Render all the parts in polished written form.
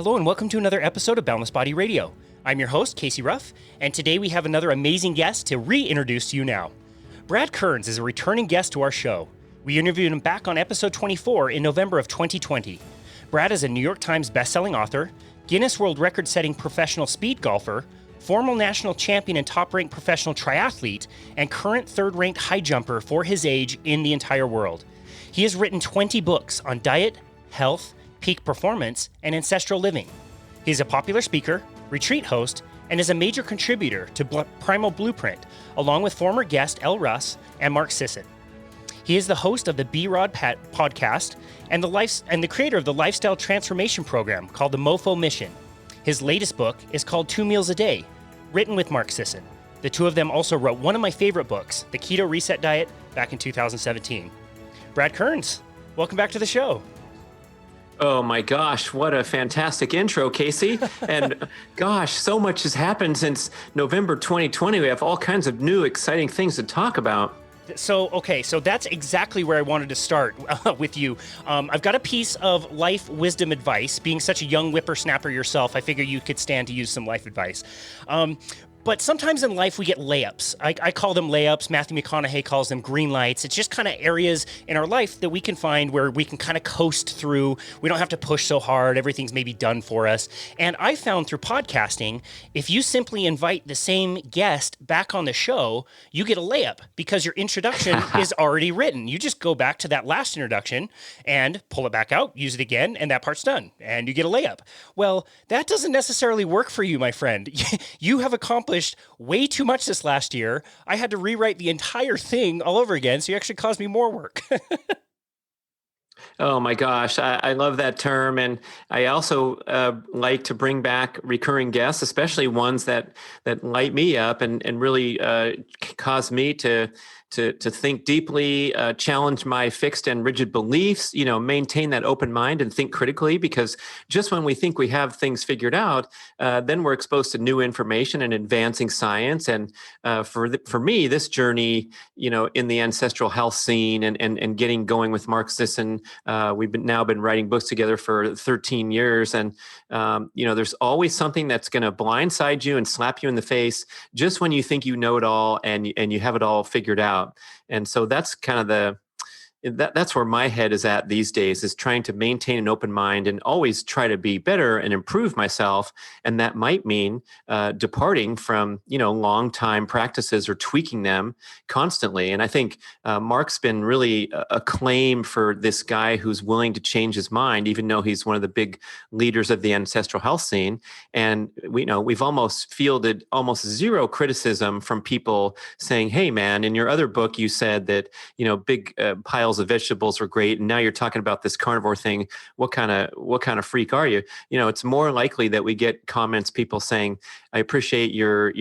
Hello and welcome to another episode of Boundless Body Radio. I'm your host, Casey Ruff, and today we have another amazing guest to reintroduce to you now. Brad Kearns is a returning guest to our show. We interviewed him back on episode 24 in November of 2020. Brad is a New York Times bestselling author, Guinness World Record setting professional speed golfer, former national champion and top-ranked professional triathlete, and current third-ranked high jumper for his age in the entire world. He has written 20 books on diet, health, peak performance, and ancestral living. He is a popular speaker, retreat host, and is a major contributor to Primal Blueprint, along with former guest Elle Russ and Mark Sisson. He is the host of the B.Rad Podcast and the creator of the lifestyle transformation program called the MOFO Mission. His latest book is called 2 Meals a Day, written with Mark Sisson. The two of them also wrote one of my favorite books, The Keto Reset Diet, back in 2017. Brad Kearns, welcome back to the show. Oh my gosh, what a fantastic intro, Casey. And gosh, so much has happened since November 2020. We have all kinds of new, exciting things to talk about. So that's exactly where I wanted to start with you. I've got a piece of life wisdom advice. Being such a young whippersnapper yourself, I figure you could stand to use some life advice. But sometimes in life we get layups. I call them layups. Matthew McConaughey calls them green lights. It's just kind of areas in our life that we can find where we can kind of coast through. We don't have to push so hard. Everything's maybe done for us. And I found through podcasting, if you simply invite the same guest back on the show, you get a layup because your introduction is already written. You just go back to that last introduction and pull it back out, use it again, and that part's done. And you get a layup. Well, that doesn't necessarily work for you, my friend. You have accomplished way too much this last year. I had to rewrite the entire thing all over again, so you actually caused me more work. Oh my gosh, I love that term. And I also like to bring back recurring guests, especially ones that light me up and really cause me to think deeply, challenge my fixed and rigid beliefs, maintain that open mind and think critically, because just when we think we have things figured out, then we're exposed to new information and advancing science. And for me, this journey, in the ancestral health scene and getting going with Mark Sisson, we've now been writing books together for 13 years. And, there's always something that's going to blindside you and slap you in the face just when you think you know it all and you have it all figured out. And so that's kind of that's where my head is at these days, is trying to maintain an open mind and always try to be better and improve myself. And that might mean departing from, long time practices or tweaking them constantly. And I think Mark's been really acclaimed for this guy who's willing to change his mind, even though he's one of the big leaders of the ancestral health scene. And we've almost fielded almost zero criticism from people saying, hey man, in your other book, you said that, big piles of vegetables were great, and now you're talking about this carnivore thing. What kind of freak are you? It's more likely that we get comments, people saying, I appreciate your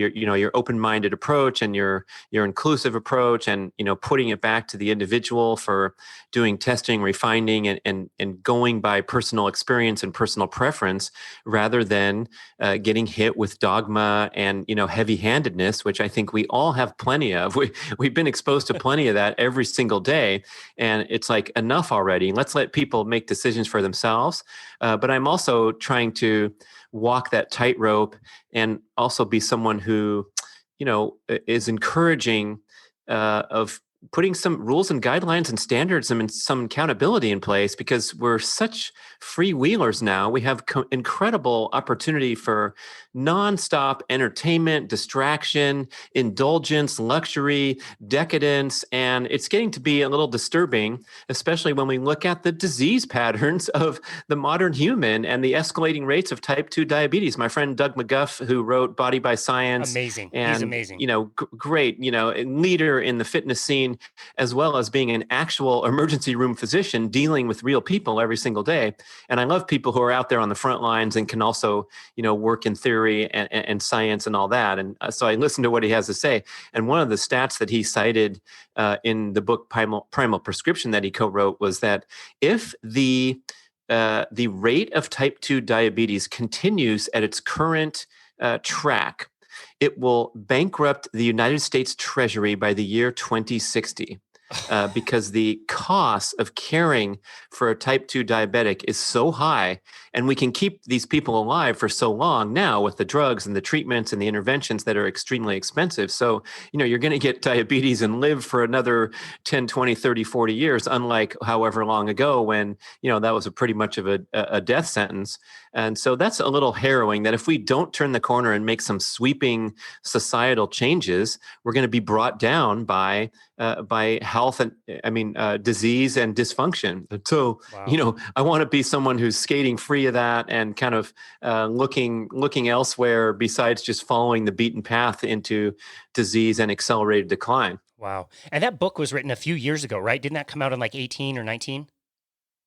open-minded approach and your inclusive approach, and putting it back to the individual for doing testing, refining, and going by personal experience and personal preference, rather than getting hit with dogma and heavy-handedness, which I think we all have plenty of. We've been exposed to plenty of that every single day. And it's like, enough already. Let's let people make decisions for themselves. But I'm also trying to walk that tightrope and also be someone who, is encouraging of putting some rules and guidelines and standards and some accountability in place, because we're such freewheelers now. We have incredible opportunity for nonstop entertainment, distraction, indulgence, luxury, decadence, and it's getting to be a little disturbing, especially when we look at the disease patterns of the modern human and the escalating rates of type 2 diabetes. My friend Doug McGuff, who wrote Body by Science. Amazing. And, he's amazing. Great, leader in the fitness scene, as well as being an actual emergency room physician dealing with real people every single day. And I love people who are out there on the front lines and can also, work in theory and science and all that. And so I listened to what he has to say. And one of the stats that he cited in the book Primal Prescription that he co-wrote was that if the rate of type 2 diabetes continues at its current track, it will bankrupt the United States Treasury by the year 2060. because the cost of caring for a type 2 diabetic is so high. And we can keep these people alive for so long now with the drugs and the treatments and the interventions that are extremely expensive. So, you're going to get diabetes and live for another 10, 20, 30, 40 years, unlike however long ago when, that was a pretty much of a death sentence. And so that's a little harrowing that if we don't turn the corner and make some sweeping societal changes, we're going to be brought down by health and disease and dysfunction. So, Wow. I want to be someone who's skating free of that and kind of looking elsewhere besides just following the beaten path into disease and accelerated decline. Wow. And that book was written a few years ago, right? Didn't that come out in like 18 or 19?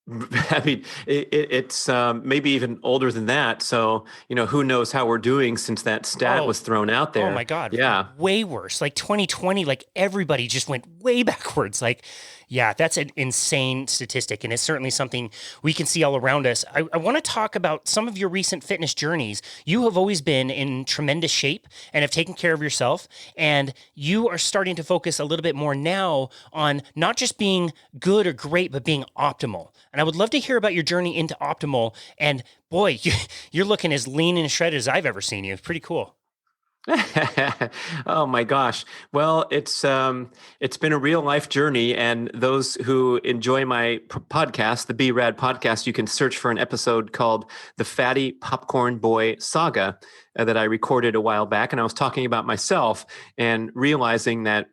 I mean, it's maybe even older than that. So, who knows how we're doing since that stat was thrown out there. Oh my God. Yeah. Way worse. Like 2020, like everybody just went way backwards. Like, yeah, that's an insane statistic. And it's certainly something we can see all around us. I want to talk about some of your recent fitness journeys. You have always been in tremendous shape and have taken care of yourself. And you are starting to focus a little bit more now on not just being good or great, but being optimal. And I would love to hear about your journey into optimal. And boy, you're looking as lean and shredded as I've ever seen you. It's pretty cool. Oh my gosh. Well, it's been a real life journey, and those who enjoy my podcast, the B.Rad Podcast, you can search for an episode called "The Fatty Popcorn Boy Saga" that I recorded a while back, and I was talking about myself and realizing that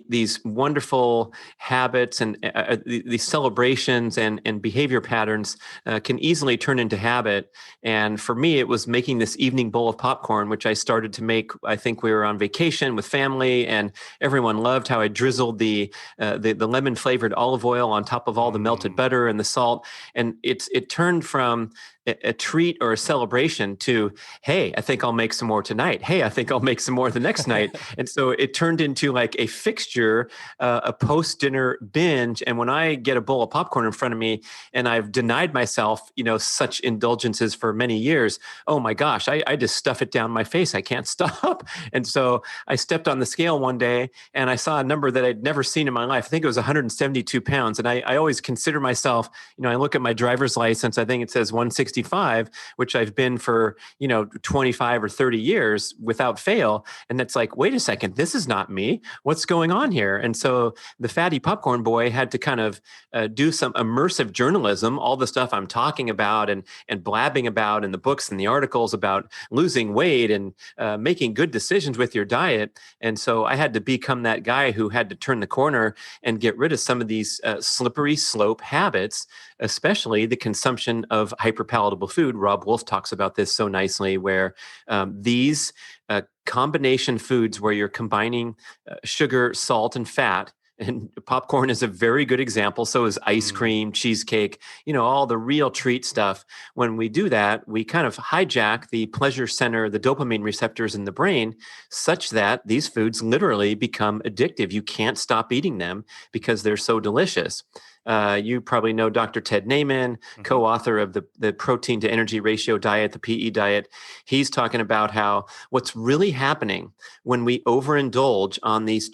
these wonderful habits and these celebrations and behavior patterns can easily turn into habit. And for me, it was making this evening bowl of popcorn, which I started to make. I think we were on vacation with family, and everyone loved how I drizzled the lemon flavored olive oil on top of all the melted butter and the salt. And it turned from a treat or a celebration to, hey, I think I'll make some more tonight. Hey, I think I'll make some more the next night. And so it turned into like a fixture, a post-dinner binge. And when I get a bowl of popcorn in front of me and I've denied myself, such indulgences for many years, oh my gosh, I just stuff it down my face. I can't stop. And so I stepped on the scale one day and I saw a number that I'd never seen in my life. I think it was 172 pounds. And I always consider myself, I look at my driver's license, I think it says 165, which I've been for, 25 or 30 years without fail. And it's like, wait a second, this is not me. What's going on here? And so the fatty popcorn boy had to kind of do some immersive journalism, all the stuff I'm talking about and blabbing about in the books and the articles about losing weight and making good decisions with your diet. And so I had to become that guy who had to turn the corner and get rid of some of these slippery slope habits, especially the consumption of hyperpalatable food. Rob Wolf talks about this so nicely, where these combination foods where you're combining sugar, salt, and fat, and popcorn is a very good example. So is ice cream, cheesecake, all the real treat stuff. When we do that, we kind of hijack the pleasure center, the dopamine receptors in the brain, such that these foods literally become addictive. You can't stop eating them because they're so delicious. You probably know Dr. Ted Naiman, co-author of the protein to energy ratio diet, the PE diet. He's talking about how what's really happening when we overindulge on these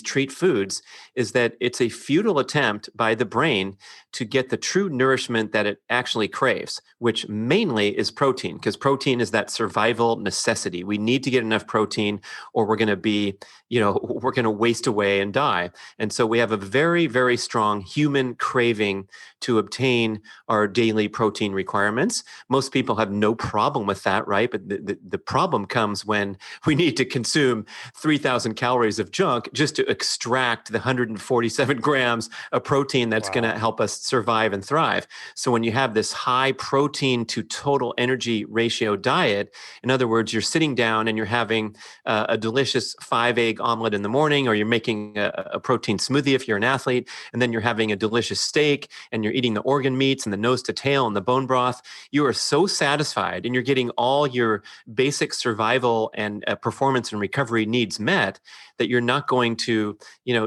treat foods is that it's a futile attempt by the brain to get the true nourishment that it actually craves, which mainly is protein, because protein is that survival necessity. We need to get enough protein or we're going to be, we're going to waste away and die. And so we have a very, very strong human craving to obtain our daily protein requirements. Most people have no problem with that, right? But the problem comes when we need to consume 3,000 calories of junk just to extract the 147 grams of protein that's going to help us survive and thrive. So when you have this high protein to total energy ratio diet, in other words, you're sitting down and you're having a delicious 5-egg omelet in the morning, or you're making a protein smoothie if you're an athlete, and then you're having a delicious steak and you're eating the organ meats and the nose to tail and the bone broth, you are so satisfied and you're getting all your basic survival and performance and recovery needs met that you're not going to,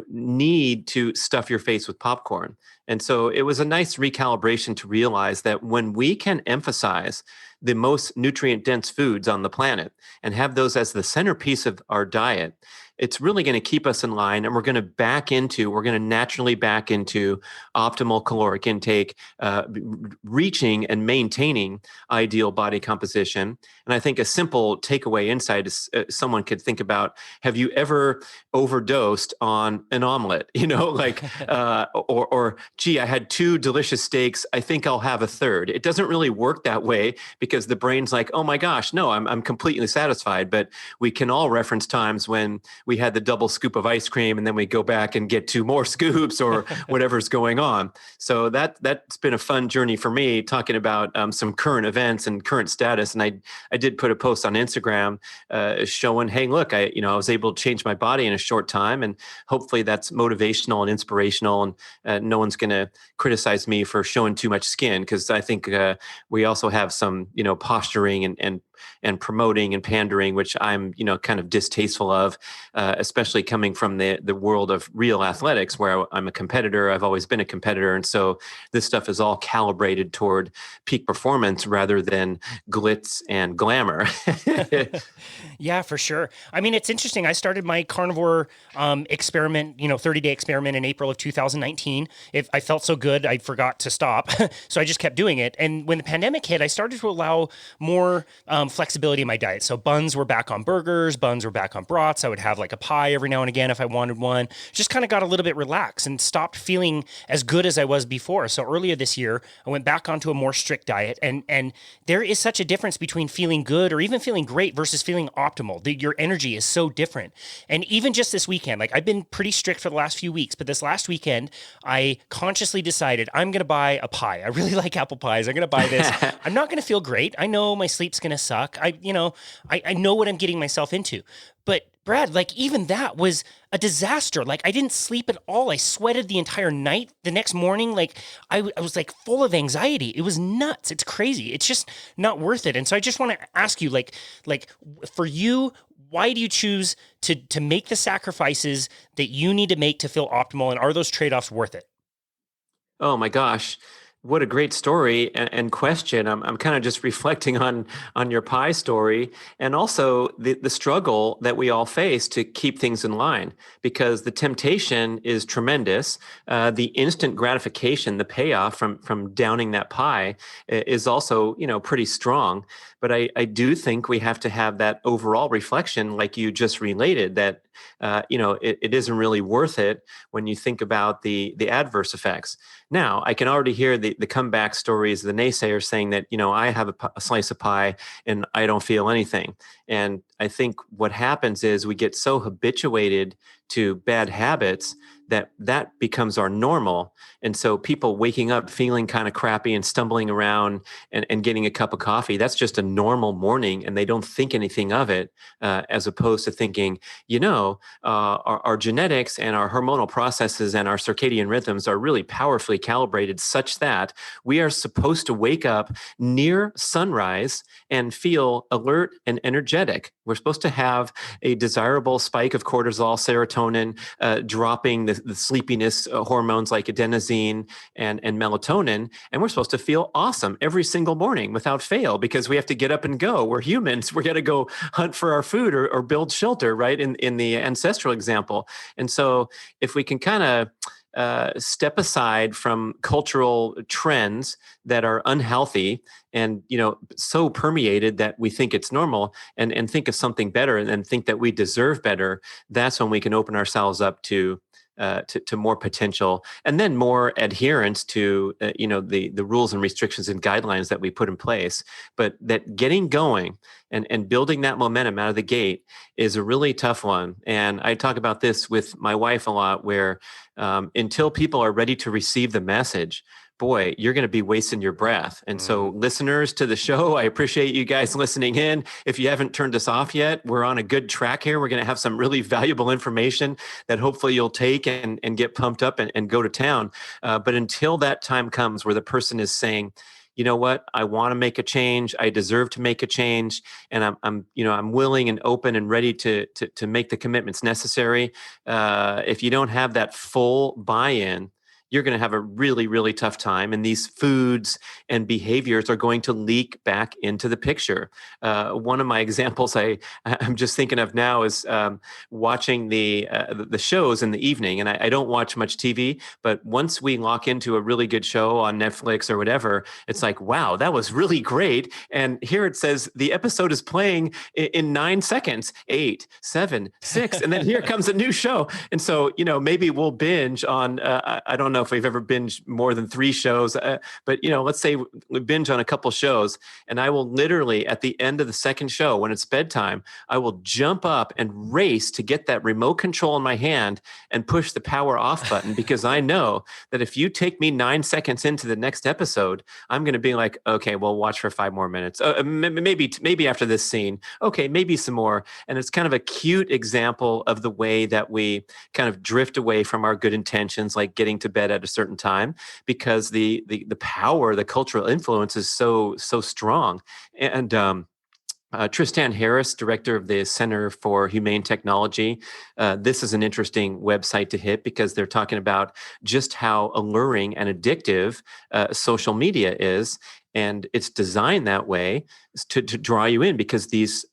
need to stuff your face with popcorn. And so it was a nice recalibration to realize that when we can emphasize the most nutrient dense foods on the planet and have those as the centerpiece of our diet, it's really going to keep us in line, and we're going to naturally back into optimal caloric intake, reaching and maintaining ideal body composition. And I think a simple takeaway insight is someone could think about, have you ever overdosed on an omelet? Or gee, I had 2 delicious steaks, I think I'll have a third. It doesn't really work that way, because the brain's like, oh my gosh, no, I'm completely satisfied. But we can all reference times when we had the double scoop of ice cream and then we go back and get 2 more scoops or whatever's going on. So that's been a fun journey for me, talking about some current events and current status. And I did put a post on Instagram showing, hey, look, I was able to change my body in a short time, and hopefully that's motivational and inspirational, and no one's going to criticize me for showing too much skin, because I think we also have some posturing and promoting and pandering, which I'm, kind of distasteful of, especially coming from the world of real athletics, where I'm a competitor. I've always been a competitor. And so this stuff is all calibrated toward peak performance rather than glitz and glamour. Yeah, for sure. I mean, it's interesting. I started my carnivore experiment, 30-day experiment in April of 2019. If I felt so good, I forgot to stop. So I just kept doing it. And when the pandemic hit, I started to allow more flexibility in my diet. So buns were back on burgers, buns were back on brats. I would have like a pie every now and again if I wanted one. Just kind of got a little bit relaxed and stopped feeling as good as I was before. So earlier this year, I went back onto a more strict diet. And there is such a difference between feeling good or even feeling great versus feeling optimal. Your energy is so different. And even just this weekend, like I've been pretty strict for the last few weeks, but this last weekend, I consciously decided I'm going to buy a pie. I really like apple pies. I'm going to buy this. I'm not going to feel great. I know my sleep's going to suck. I know what I'm getting myself into. But Brad, like even that was a disaster. Like I didn't sleep at all. I sweated the entire night. The next morning, like I was like full of anxiety. It was nuts. It's crazy. It's just not worth it. And so I just want to ask you, like for you, why do you choose to make the sacrifices that you need to make to feel optimal? And are those trade-offs worth it? Oh my gosh. What a great story and question. I'm kind of just reflecting on your pie story, and also the struggle that we all face to keep things in line, because the temptation is tremendous. The instant gratification, the payoff from downing that pie is also, pretty strong. But I do think we have to have that overall reflection, like you just related, that it isn't really worth it when you think about the adverse effects. Now, I can already hear the comeback stories, the naysayers saying that, I have a slice of pie and I don't feel anything. And I think what happens is we get so habituated to bad habits that becomes our normal. And so people waking up feeling kind of crappy and stumbling around and getting a cup of coffee, that's just a normal morning, and they don't think anything of it, as opposed to thinking, our genetics and our hormonal processes and our circadian rhythms are really powerfully calibrated such that we are supposed to wake up near sunrise and feel alert and energetic. We're supposed to have a desirable spike of cortisol, serotonin, dropping the sleepiness hormones like adenosine and melatonin. And we're supposed to feel awesome every single morning without fail, because we have to get up and go. We're humans. We're going to go hunt for our food or build shelter, right? In the ancestral example. And so if we can kind of step aside from cultural trends that are unhealthy and, so permeated that we think it's normal, and think of something better and think that we deserve better, that's when we can open ourselves up to more potential, and then more adherence to the rules and restrictions and guidelines that we put in place. But that getting going and building that momentum out of the gate is a really tough one. And I talk about this with my wife a lot, where until people are ready to receive the message, boy, you're going to be wasting your breath. And so listeners to the show, I appreciate you guys listening in. If you haven't turned us off yet, we're on a good track here. We're going to have some really valuable information that hopefully you'll take and get pumped up and go to town. But until that time comes where the person is saying, you know what, I want to make a change, I deserve to make a change, and I'm willing and open and ready to make the commitments necessary. If you don't have that full buy-in, you're going to have a really, really tough time. And these foods and behaviors are going to leak back into the picture. One of my examples I'm just thinking of now is watching the shows in the evening. And I don't watch much TV, but once we lock into a really good show on Netflix or whatever, it's like, wow, that was really great. And here it says the episode is playing in 9 seconds, 8, 7, 6, and then here comes a new show. And so, maybe we'll binge on, I don't know if we've ever binged more than 3 shows, but, let's say we binge on a couple shows, and I will literally, at the end of the second show, when it's bedtime, I will jump up and race to get that remote control in my hand and push the power off button, because I know that if you take me 9 seconds into the next episode, I'm going to be like, okay, well, watch for 5 more minutes. Maybe after this scene, okay, maybe some more. And it's kind of a cute example of the way that we kind of drift away from our good intentions, like getting to bed at a certain time, because the power, the cultural influence is so strong. And Tristan Harris, director of the Center for Humane Technology. This is an interesting website to hit, because they're talking about just how alluring and addictive social media is. And it's designed that way to draw you in, because these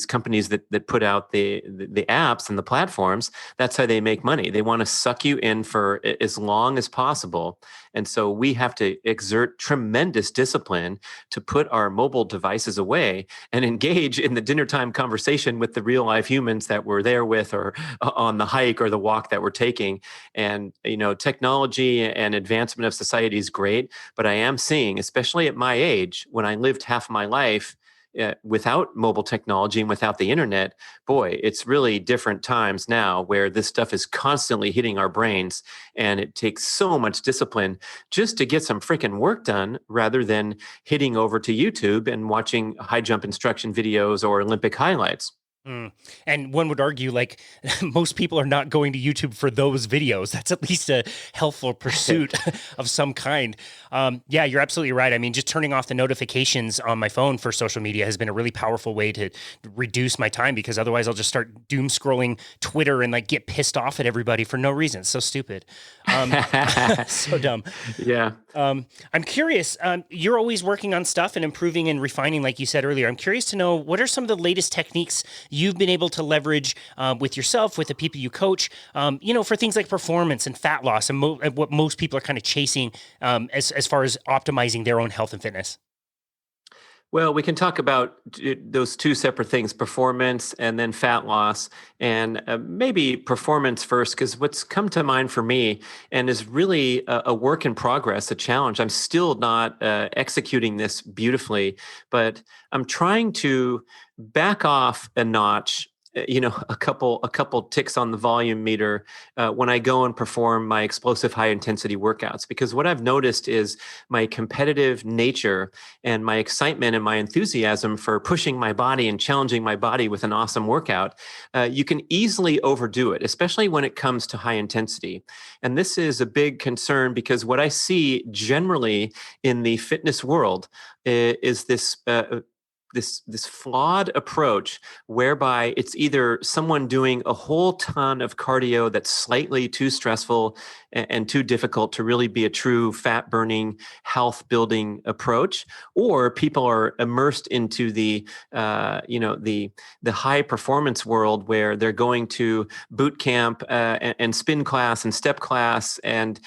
companies that put out the apps and the platforms, that's how they make money. They want to suck you in for as long as possible. And so we have to exert tremendous discipline to put our mobile devices away and engage in the dinner time conversation with the real life humans that we're there with, or on the hike or the walk that we're taking. And, technology and advancement of society is great, but I am seeing, especially at my age, when I lived half my life without mobile technology and without the internet, boy, it's really different times now, where this stuff is constantly hitting our brains, and it takes so much discipline just to get some freaking work done, rather than hitting over to YouTube and watching high jump instruction videos or Olympic highlights. And one would argue, like, most people are not going to YouTube for those videos. That's at least a helpful pursuit of some kind. Yeah, you're absolutely right. I mean, just turning off the notifications on my phone for social media has been a really powerful way to reduce my time, because otherwise I'll just start doom scrolling Twitter and like get pissed off at everybody for no reason. It's so stupid. So dumb. Yeah. I'm curious, you're always working on stuff and improving and refining, like you said earlier. I'm curious to know, what are some of the latest techniques you've been able to leverage with yourself, with the people you coach, for things like performance and fat loss, and what most people are kind of chasing as far as optimizing their own health and fitness? Well, we can talk about those two separate things, performance and then fat loss, and maybe performance first, because what's come to mind for me, and is really a work in progress, a challenge. I'm still not executing this beautifully, but I'm trying to back off a notch, a couple ticks on the volume meter when I go and perform my explosive high intensity workouts. Because what I've noticed is my competitive nature and my excitement and my enthusiasm for pushing my body and challenging my body with an awesome workout, you can easily overdo it, especially when it comes to high intensity. And this is a big concern, because what I see generally in the fitness world is this flawed approach, whereby it's either someone doing a whole ton of cardio that's slightly too stressful and too difficult to really be a true fat burning, health building approach, or people are immersed into the high performance world, where they're going to boot camp and spin class and step class and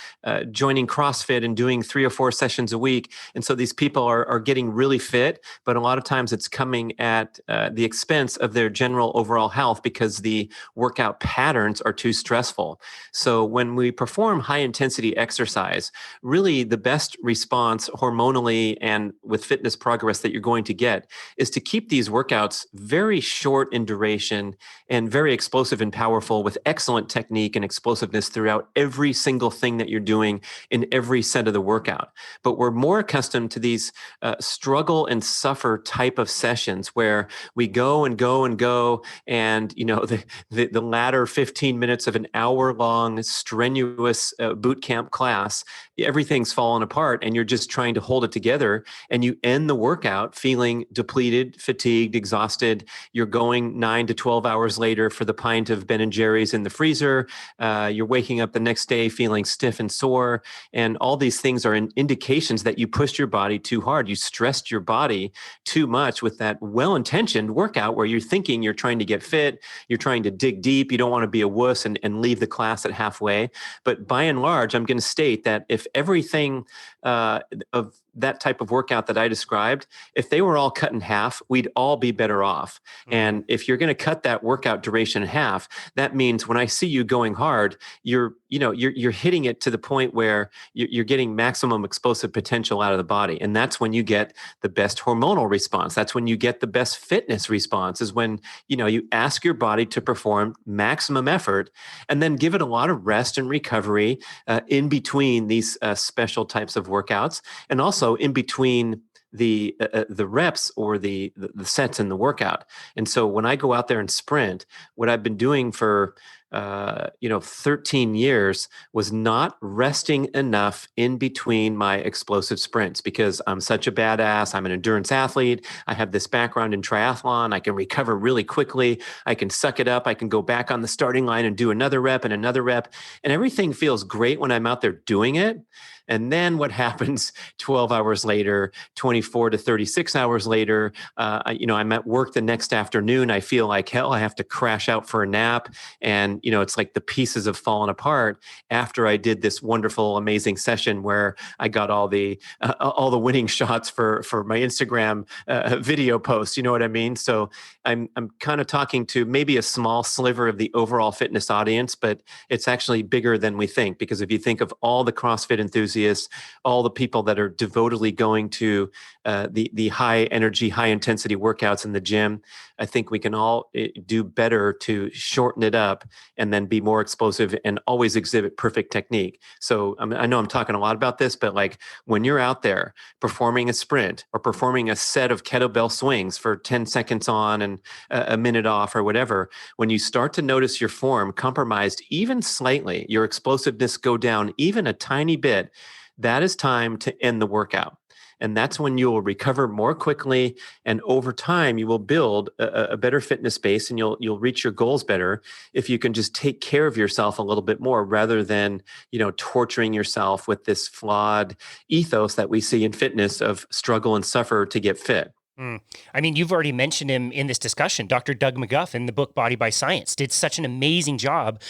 joining CrossFit and doing 3 or 4 sessions a week. And so these people are getting really fit, but a lot of times it's coming at the expense of their general overall health, because the workout patterns are too stressful. So when we perform high intensity exercise, really the best response hormonally and with fitness progress that you're going to get is to keep these workouts very short in duration and very explosive and powerful, with excellent technique and explosiveness throughout every single thing that you're doing in every set of the workout. But we're more accustomed to these struggle and suffer type of sessions where we go and go and go, and the latter 15 minutes of an hour-long strenuous boot camp class, everything's fallen apart, and you're just trying to hold it together, and you end the workout feeling depleted, fatigued, exhausted. You're going 9 to 12 hours later for the pint of Ben and Jerry's in the freezer. You're waking up the next day feeling stiff and sore, and all these things are indications that you pushed your body too hard. You stressed your body too much with that well-intentioned workout where you're thinking you're trying to get fit, you're trying to dig deep, you don't want to be a wuss and leave the class at halfway. But by and large, I'm going to state that if everything of that type of workout that I described, if they were all cut in half, we'd all be better off. Mm-hmm. And if you're going to cut that workout duration in half, that means when I see you going hard, you're hitting it to the point where you're getting maximum explosive potential out of the body. And that's when you get the best hormonal response. That's when you get the best fitness response, is when, you ask your body to perform maximum effort and then give it a lot of rest and recovery in between these special types of workouts, and also in between the reps or the sets in the workout. And so when I go out there and sprint, what I've been doing for 13 years was not resting enough in between my explosive sprints, because I'm such a badass. I'm an endurance athlete. I have this background in triathlon. I can recover really quickly. I can suck it up. I can go back on the starting line and do another rep and another rep. And everything feels great when I'm out there doing it. And then what happens 12 hours later, 24 to 36 hours later, I'm at work the next afternoon. I feel like hell, I have to crash out for a nap. And, it's like the pieces have fallen apart after I did this wonderful, amazing session where I got all the winning shots for my Instagram video posts. You know what I mean? So I'm kind of talking to maybe a small sliver of the overall fitness audience, but it's actually bigger than we think. Because if you think of all the CrossFit enthusiasts, all the people that are devotedly going to the high energy, high intensity workouts in the gym, I think we can all do better to shorten it up and then be more explosive and always exhibit perfect technique. So I know I'm talking a lot about this, but like when you're out there performing a sprint or performing a set of kettlebell swings for 10 seconds on and a minute off or whatever, when you start to notice your form compromised even slightly, your explosiveness go down even a tiny bit, that is time to end the workout. And that's when you will recover more quickly. And over time, you will build a better fitness base, and you'll reach your goals better if you can just take care of yourself a little bit more, rather than, torturing yourself with this flawed ethos that we see in fitness of struggle and suffer to get fit. I mean, you've already mentioned him in this discussion. Dr. Doug McGuff in the book Body by Science did such an amazing job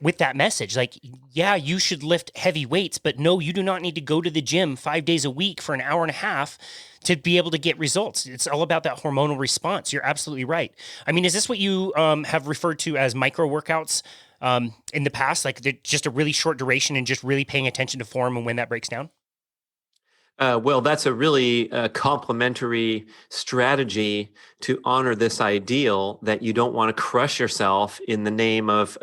with that message. Like, yeah, you should lift heavy weights, but no, you do not need to go to the gym 5 days a week for an hour and a half to be able to get results. It's all about that hormonal response. You're absolutely right. I mean, is this what you have referred to as micro workouts in the past? Like just a really short duration and just really paying attention to form and when that breaks down? Well, that's a really complementary strategy to honor this ideal that you don't want to crush yourself in the name of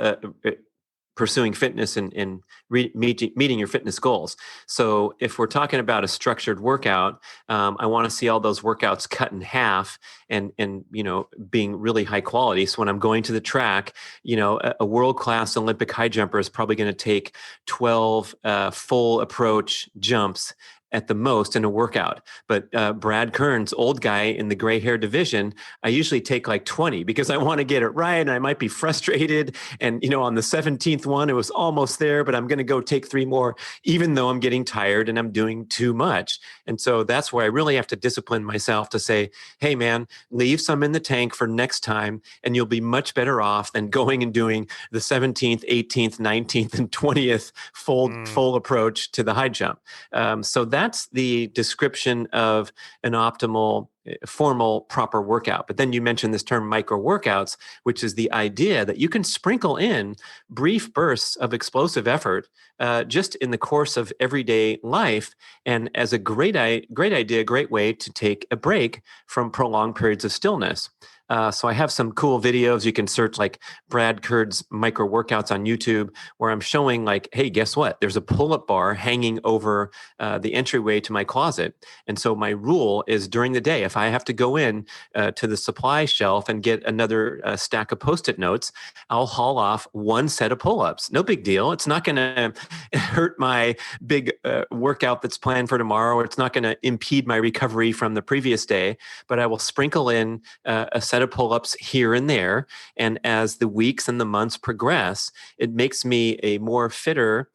pursuing fitness and meeting your fitness goals. So if we're talking about a structured workout, I want to see all those workouts cut in half and being really high quality. So when I'm going to the track, a world-class Olympic high jumper is probably going to take 12 full approach jumps at the most in a workout. But Brad Kearns, old guy in the gray hair division, I usually take like 20 because I want to get it right. And I might be frustrated. And, on the 17th one, it was almost there, but I'm going to go take 3 more, even though I'm getting tired and I'm doing too much. And so that's where I really have to discipline myself to say, hey, man, leave some in the tank for next time. And you'll be much better off than going and doing the 17th, 18th, 19th, and 20th full approach to the high jump. So that's the description of an optimal, formal, proper workout. But then you mentioned this term micro workouts, which is the idea that you can sprinkle in brief bursts of explosive effort just in the course of everyday life, and as a great idea, great way to take a break from prolonged periods of stillness. So I have some cool videos. You can search like Brad Kurds micro workouts on YouTube, where I'm showing like, hey, guess what? There's a pull-up bar hanging over the entryway to my closet. And so my rule is during the day, if I have to go in to the supply shelf and get another stack of Post-it notes, I'll haul off one set of pull-ups. No big deal. It's not going to hurt my big workout that's planned for tomorrow, or it's not going to impede my recovery from the previous day, but I will sprinkle in a set of pull-ups here and there. And as the weeks and the months progress, it makes me a more fitter,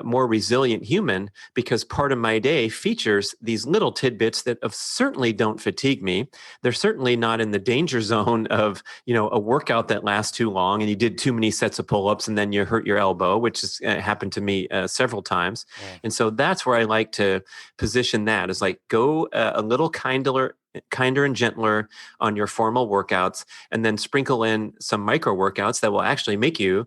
more resilient human, because part of my day features these little tidbits that certainly don't fatigue me. They're certainly not in the danger zone of, a workout that lasts too long and you did too many sets of pull-ups and then you hurt your elbow, which has happened to me several times. Yeah. And so that's where I like to position that, is like, go a little kinder and gentler on your formal workouts, and then sprinkle in some micro workouts that will actually make you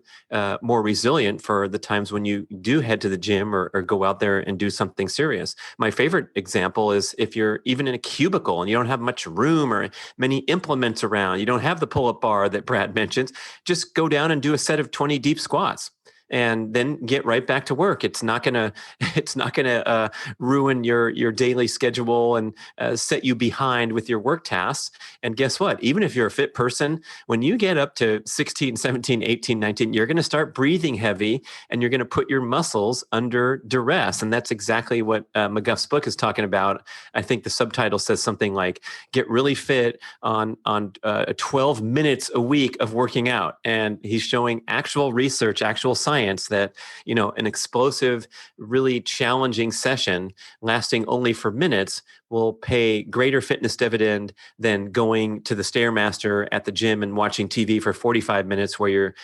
more resilient for the times when you do head to the gym or go out there and do something serious. My favorite example is if you're even in a cubicle and you don't have much room or many implements around, you don't have the pull-up bar that Brad mentions, just go down and do a set of 20 deep squats. And then get right back to work. It's not gonna ruin your daily schedule and set you behind with your work tasks. And guess what? Even if you're a fit person, when you get up to 16, 17, 18, 19, you're going to start breathing heavy, and you're going to put your muscles under duress. And that's exactly what McGuff's book is talking about. I think the subtitle says something like, "Get really fit on 12 minutes a week of working out." And he's showing actual research, actual science, that an explosive, really challenging session lasting only for minutes will pay greater fitness dividend than going to the Stairmaster at the gym and watching TV for 45 minutes, where you're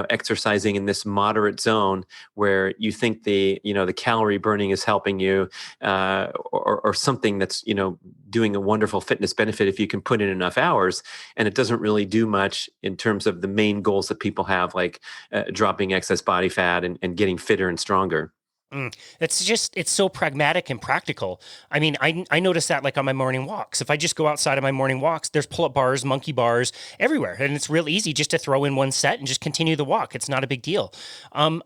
exercising in this moderate zone where you think the calorie burning is helping you, or something that's doing a wonderful fitness benefit if you can put in enough hours. And it doesn't really do much in terms of the main goals that people have, like dropping excess body fat and getting fitter and stronger. It's so pragmatic and practical. I mean, I notice that like on my morning walks. If I just go outside on my morning walks, there's pull-up bars, monkey bars everywhere. And it's real easy just to throw in one set and just continue the walk. It's not a big deal. I'm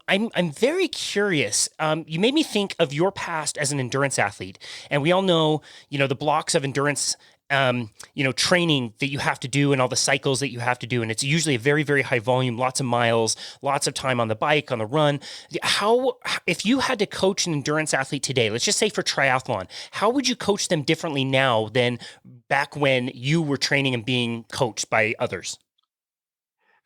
very curious. You made me think of your past as an endurance athlete. And we all know, the blocks of endurance training that you have to do and all the cycles that you have to do. And it's usually a very, very high volume, lots of miles, lots of time on the bike, on the run. If you had to coach an endurance athlete today, let's just say for triathlon, how would you coach them differently now than back when you were training and being coached by others?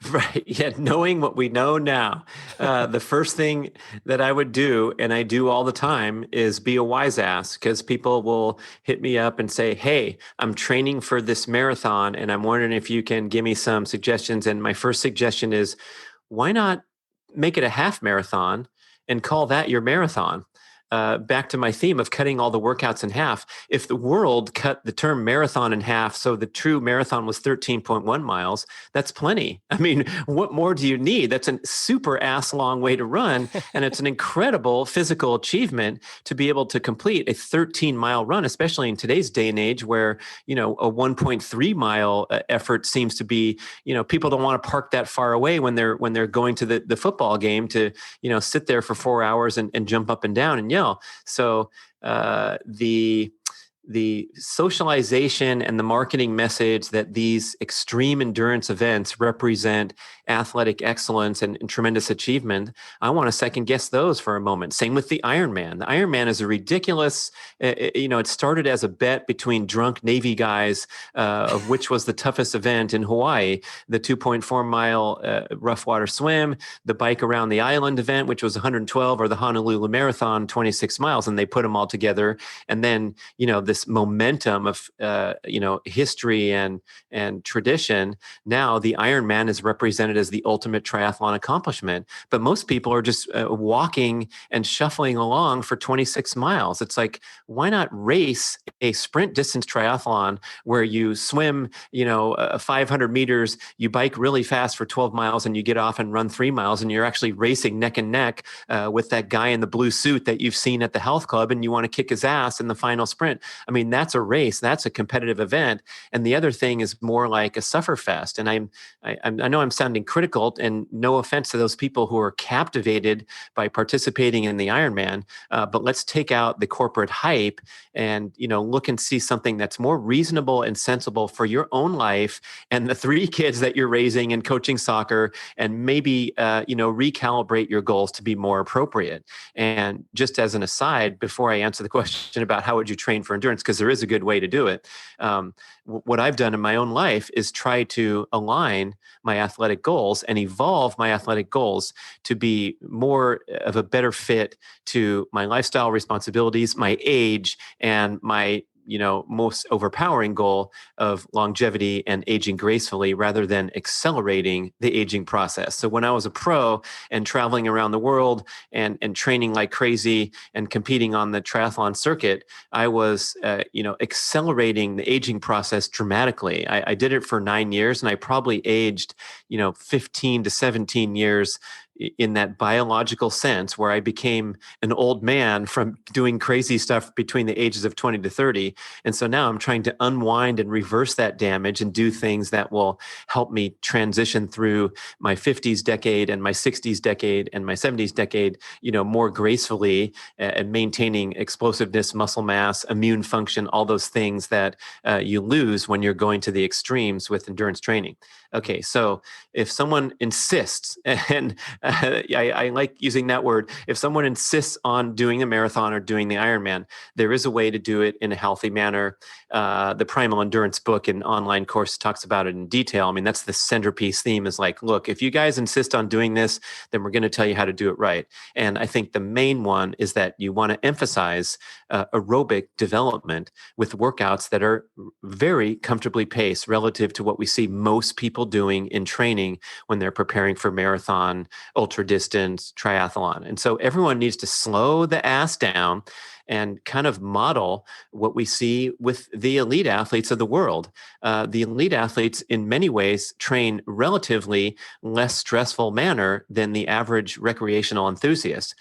Right. Yeah. Knowing what we know now, the first thing that I would do, and I do all the time, is be a wise ass, because people will hit me up and say, "Hey, I'm training for this marathon, and I'm wondering if you can give me some suggestions." And my first suggestion is, why not make it a half marathon and call that your marathon? Back to my theme of cutting all the workouts in half. If the world cut the term marathon in half, so the true marathon was 13.1 miles, that's plenty. I mean, what more do you need? That's a super ass long way to run. And it's an incredible physical achievement to be able to complete a 13-mile run, especially in today's day and age where, a 1.3 mile effort seems to be, people don't want to park that far away when they're going to the football game to, sit there for 4 hours and jump up and down and yell. So the socialization and the marketing message that these extreme endurance events represent athletic excellence and tremendous achievement, I want to second guess those for a moment. Same with the Ironman. The Ironman is a ridiculous, it started as a bet between drunk Navy guys of which was the toughest event in Hawaii, the 2.4 mile rough water swim, the bike around the island event, which was 112, or the Honolulu Marathon, 26 miles. And they put them all together. And then, this momentum of history and tradition. Now the Ironman is represented as the ultimate triathlon accomplishment. But most people are just walking and shuffling along for 26 miles. It's like, why not race a sprint distance triathlon where you swim, 500 meters, you bike really fast for 12 miles, and you get off and run 3 miles, and you're actually racing neck and neck with that guy in the blue suit that you've seen at the health club, and you want to kick his ass in the final sprint. I mean, that's a race. That's a competitive event. And the other thing is more like a sufferfest. And I know I'm sounding critical, and no offense to those people who are captivated by participating in the Ironman, but let's take out the corporate hype and look and see something that's more reasonable and sensible for your own life and the 3 kids that you're raising and coaching soccer, and maybe recalibrate your goals to be more appropriate. And just as an aside, before I answer the question about how would you train for endurance, because there is a good way to do it, what I've done in my own life is try to align my athletic goals and evolve my athletic goals to be more of a better fit to my lifestyle responsibilities, my age, and my most overpowering goal of longevity and aging gracefully, rather than accelerating the aging process. So when I was a pro and traveling around the world and training like crazy and competing on the triathlon circuit, I was accelerating the aging process dramatically. I did it for 9 years, and I probably aged 15 to 17 years in that biological sense, where I became an old man from doing crazy stuff between the ages of 20 to 30. And so now I'm trying to unwind and reverse that damage and do things that will help me transition through my 50s decade and my 60s decade and my 70s decade, more gracefully, and maintaining explosiveness, muscle mass, immune function, all those things that you lose when you're going to the extremes with endurance training. Okay, so if someone insists, and I like using that word, if someone insists on doing a marathon or doing the Ironman, there is a way to do it in a healthy manner. The Primal Endurance book and online course talks about it in detail. I mean, that's the centerpiece theme, is like, look, if you guys insist on doing this, then we're going to tell you how to do it right. And I think the main one is that you want to emphasize aerobic development with workouts that are very comfortably paced relative to what we see most people doing in training when they're preparing for marathon, ultra distance, triathlon. And so everyone needs to slow the ass down and kind of model what we see with the elite athletes of the world. The elite athletes, in many ways, train relatively less stressful manner than the average recreational enthusiast.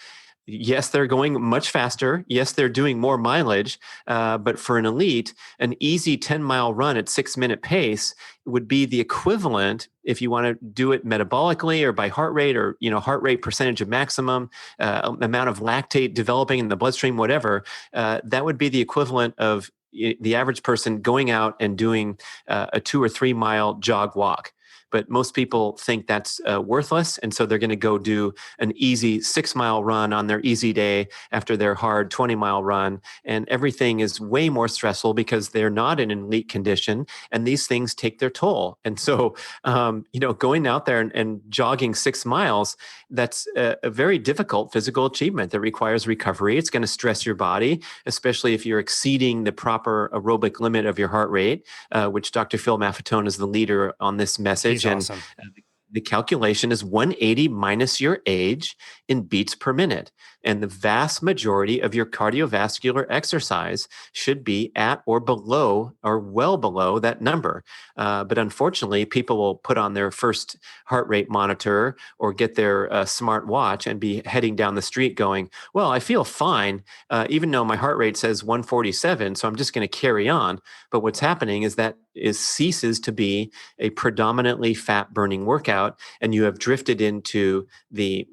Yes, they're going much faster. Yes, they're doing more mileage. But for an elite, an easy 10-mile run at 6-minute pace would be the equivalent, if you want to do it metabolically or by heart rate, or heart rate percentage of maximum, amount of lactate developing in the bloodstream, whatever, that would be the equivalent of the average person going out and doing a 2 or 3 mile jog walk. But most people think that's worthless. And so they're going to go do an easy 6-mile run on their easy day after their hard 20-mile run. And everything is way more stressful because they're not in an elite condition. And these things take their toll. And so, going out there and jogging 6 miles, that's a very difficult physical achievement that requires recovery. It's going to stress your body, especially if you're exceeding the proper aerobic limit of your heart rate, which Dr. Phil Maffetone is the leader on this message. He's awesome. And the calculation is 180 minus your age in beats per minute. And the vast majority of your cardiovascular exercise should be at or below or well below that number. But unfortunately, people will put on their first heart rate monitor or get their smart watch and be heading down the street going, well, I feel fine, even though my heart rate says 147, so I'm just going to carry on. But what's happening is that it ceases to be a predominantly fat-burning workout, and you have drifted into the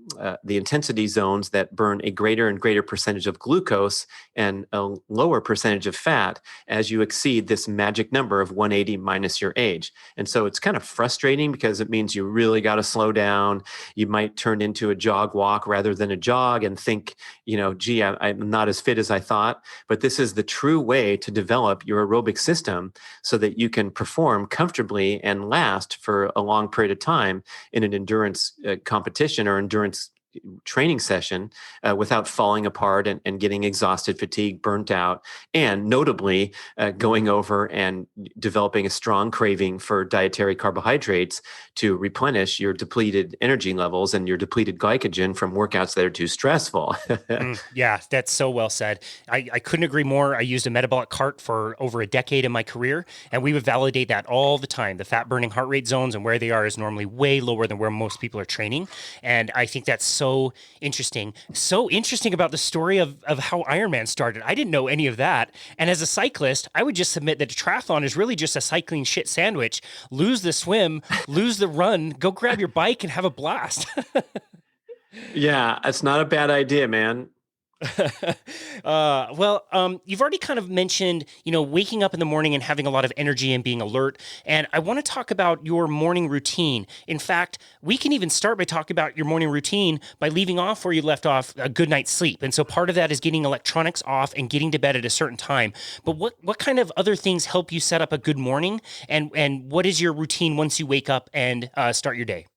intensity zones that burn a greater and greater percentage of glucose and a lower percentage of fat as you exceed this magic number of 180 minus your age. And so it's kind of frustrating because it means you really got to slow down. You might turn into a jog walk rather than a jog and think, gee, I'm not as fit as I thought. But this is the true way to develop your aerobic system so that you can perform comfortably and last for a long period of time in an endurance competition or endurance training session without falling apart and getting exhausted, fatigued, burnt out, and notably going over and developing a strong craving for dietary carbohydrates to replenish your depleted energy levels and your depleted glycogen from workouts that are too stressful. Yeah, that's so well said. I couldn't agree more. I used a metabolic cart for over a decade in my career, and we would validate that all the time. The fat burning heart rate zones and where they are is normally way lower than where most people are training. And I think that's so interesting. So interesting about the story of how Ironman started. I didn't know any of that. And as a cyclist, I would just submit that a triathlon is really just a cycling shit sandwich. Lose the swim, lose the run, go grab your bike and have a blast. Yeah, it's not a bad idea, man. You've already kind of mentioned, waking up in the morning and having a lot of energy and being alert. And I want to talk about your morning routine. In fact, we can even start by talking about your morning routine by leaving off where you left off, a good night's sleep. And so part of that is getting electronics off and getting to bed at a certain time. But what kind of other things help you set up a good morning? And what is your routine once you wake up and start your day?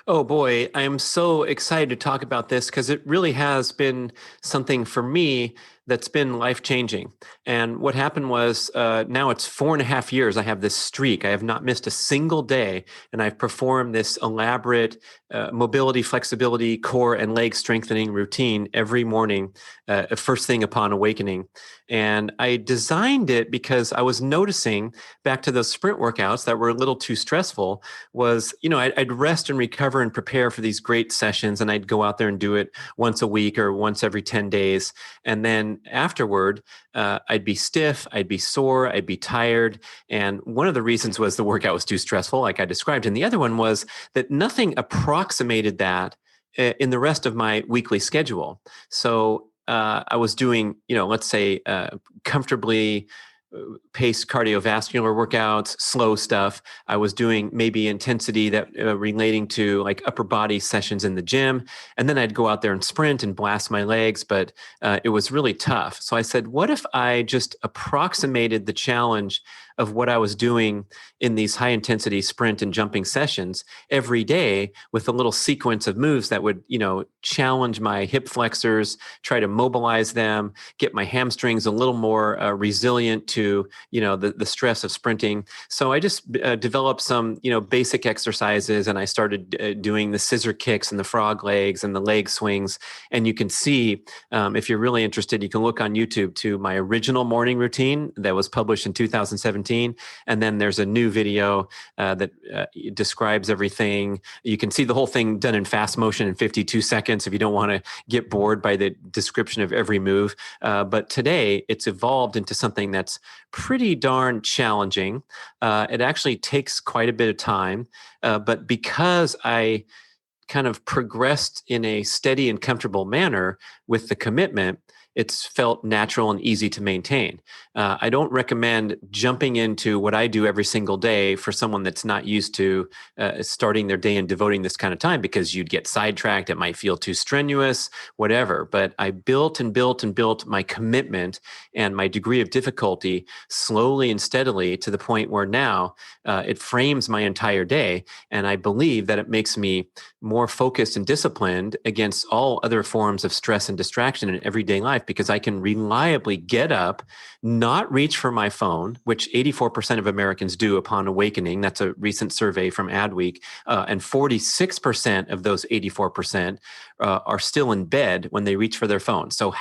Oh boy, I am so excited to talk about this because it really has been something for me that's been life-changing. And what happened was now it's 4.5 years. I have this streak. I have not missed a single day, and I've performed this elaborate mobility, flexibility, core, and leg strengthening routine every morning, first thing upon awakening. And I designed it because I was noticing, back to those sprint workouts that were a little too stressful, was, I'd rest and recover and prepare for these great sessions, and I'd go out there and do it once a week or once every 10 days. And then afterward, I'd be stiff, I'd be sore, I'd be tired. And one of the reasons was the workout was too stressful, like I described. And the other one was that nothing approximated that in the rest of my weekly schedule. So I was doing, let's say comfortably paced cardiovascular workouts, slow stuff. I was doing maybe intensity that relating to like upper body sessions in the gym. And then I'd go out there and sprint and blast my legs, but it was really tough. So I said, what if I just approximated the challenge of what I was doing in these high intensity sprint and jumping sessions every day with a little sequence of moves that would, challenge my hip flexors, try to mobilize them, get my hamstrings a little more resilient to, the stress of sprinting. So I just developed some, basic exercises, and I started doing the scissor kicks and the frog legs and the leg swings. And you can see, if you're really interested, you can look on YouTube to my original morning routine that was published in 2017. And then there's a new video that describes everything. You can see the whole thing done in fast motion in 52 seconds if you don't want to get bored by the description of every move. But today it's evolved into something that's pretty darn challenging. It actually takes quite a bit of time. But because I kind of progressed in a steady and comfortable manner with the commitment, it's felt natural and easy to maintain. I don't recommend jumping into what I do every single day for someone that's not used to starting their day and devoting this kind of time, because you'd get sidetracked. It might feel too strenuous, whatever. But I built and built and built my commitment and my degree of difficulty slowly and steadily to the point where now it frames my entire day. And I believe that it makes me more focused and disciplined against all other forms of stress and distraction in everyday life, because I can reliably get up, not reach for my phone, which 84% of Americans do upon awakening. That's a recent survey from Adweek. And 46% of those 84% are still in bed when they reach for their phone. So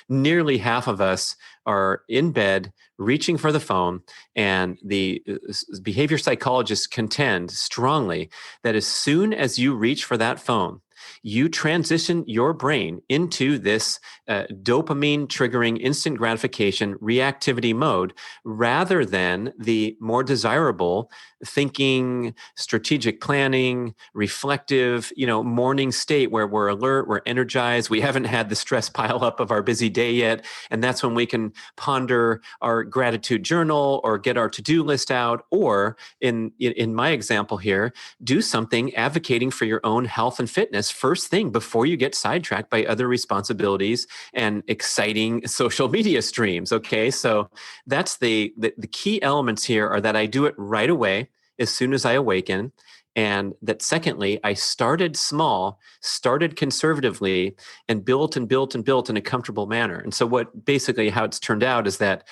nearly half of us are in bed reaching for the phone. And the behavior psychologists contend strongly that as soon as you reach for that phone, you transition your brain into this dopamine triggering instant gratification reactivity mode, rather than the more desirable thinking, strategic planning, reflective, morning state where we're alert, we're energized, we haven't had the stress pile up of our busy day yet. And that's when we can ponder our gratitude journal or get our to-do list out, or in my example here, do something advocating for your own health and fitness first thing before you get sidetracked by other responsibilities and exciting social media streams. Okay, so that's the key elements here are that I do it right away as soon as I awaken. And that secondly, I started small, started conservatively, and built and built and built in a comfortable manner. And so what basically how it's turned out is that,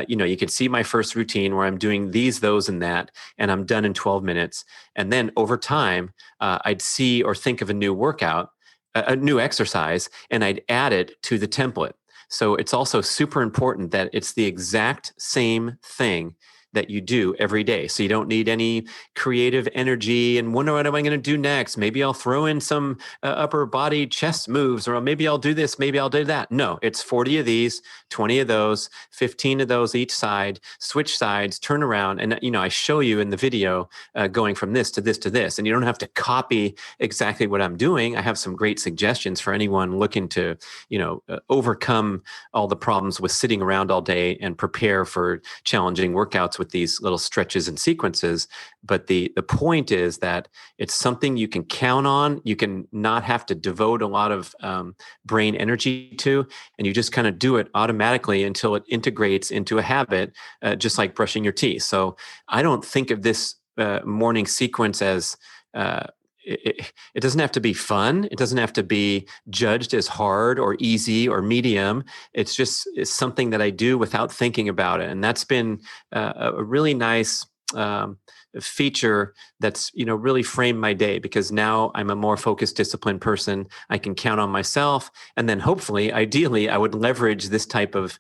you could see my first routine where I'm doing these, those, and that, and I'm done in 12 minutes. And then over time, I'd see or think of a new workout, a new exercise, and I'd add it to the template. So it's also super important that it's the exact same thing that you do every day. So you don't need any creative energy and wonder what am I going to do next? Maybe I'll throw in some upper body chest moves, or maybe I'll do this, maybe I'll do that. No, it's 40 of these, 20 of those, 15 of those each side, switch sides, turn around. And, I show you in the video going from this to this to this, and you don't have to copy exactly what I'm doing. I have some great suggestions for anyone looking to, overcome all the problems with sitting around all day and prepare for challenging workouts with these little stretches and sequences. But the point is that it's something you can count on. You can not have to devote a lot of brain energy to, and you just kind of do it automatically until it integrates into a habit, just like brushing your teeth. So I don't think of this morning sequence as it doesn't have to be fun. It doesn't have to be judged as hard or easy or medium. It's something that I do without thinking about it. And that's been a really nice feature that's, really framed my day, because now I'm a more focused, disciplined person. I can count on myself. And then hopefully, ideally, I would leverage this type of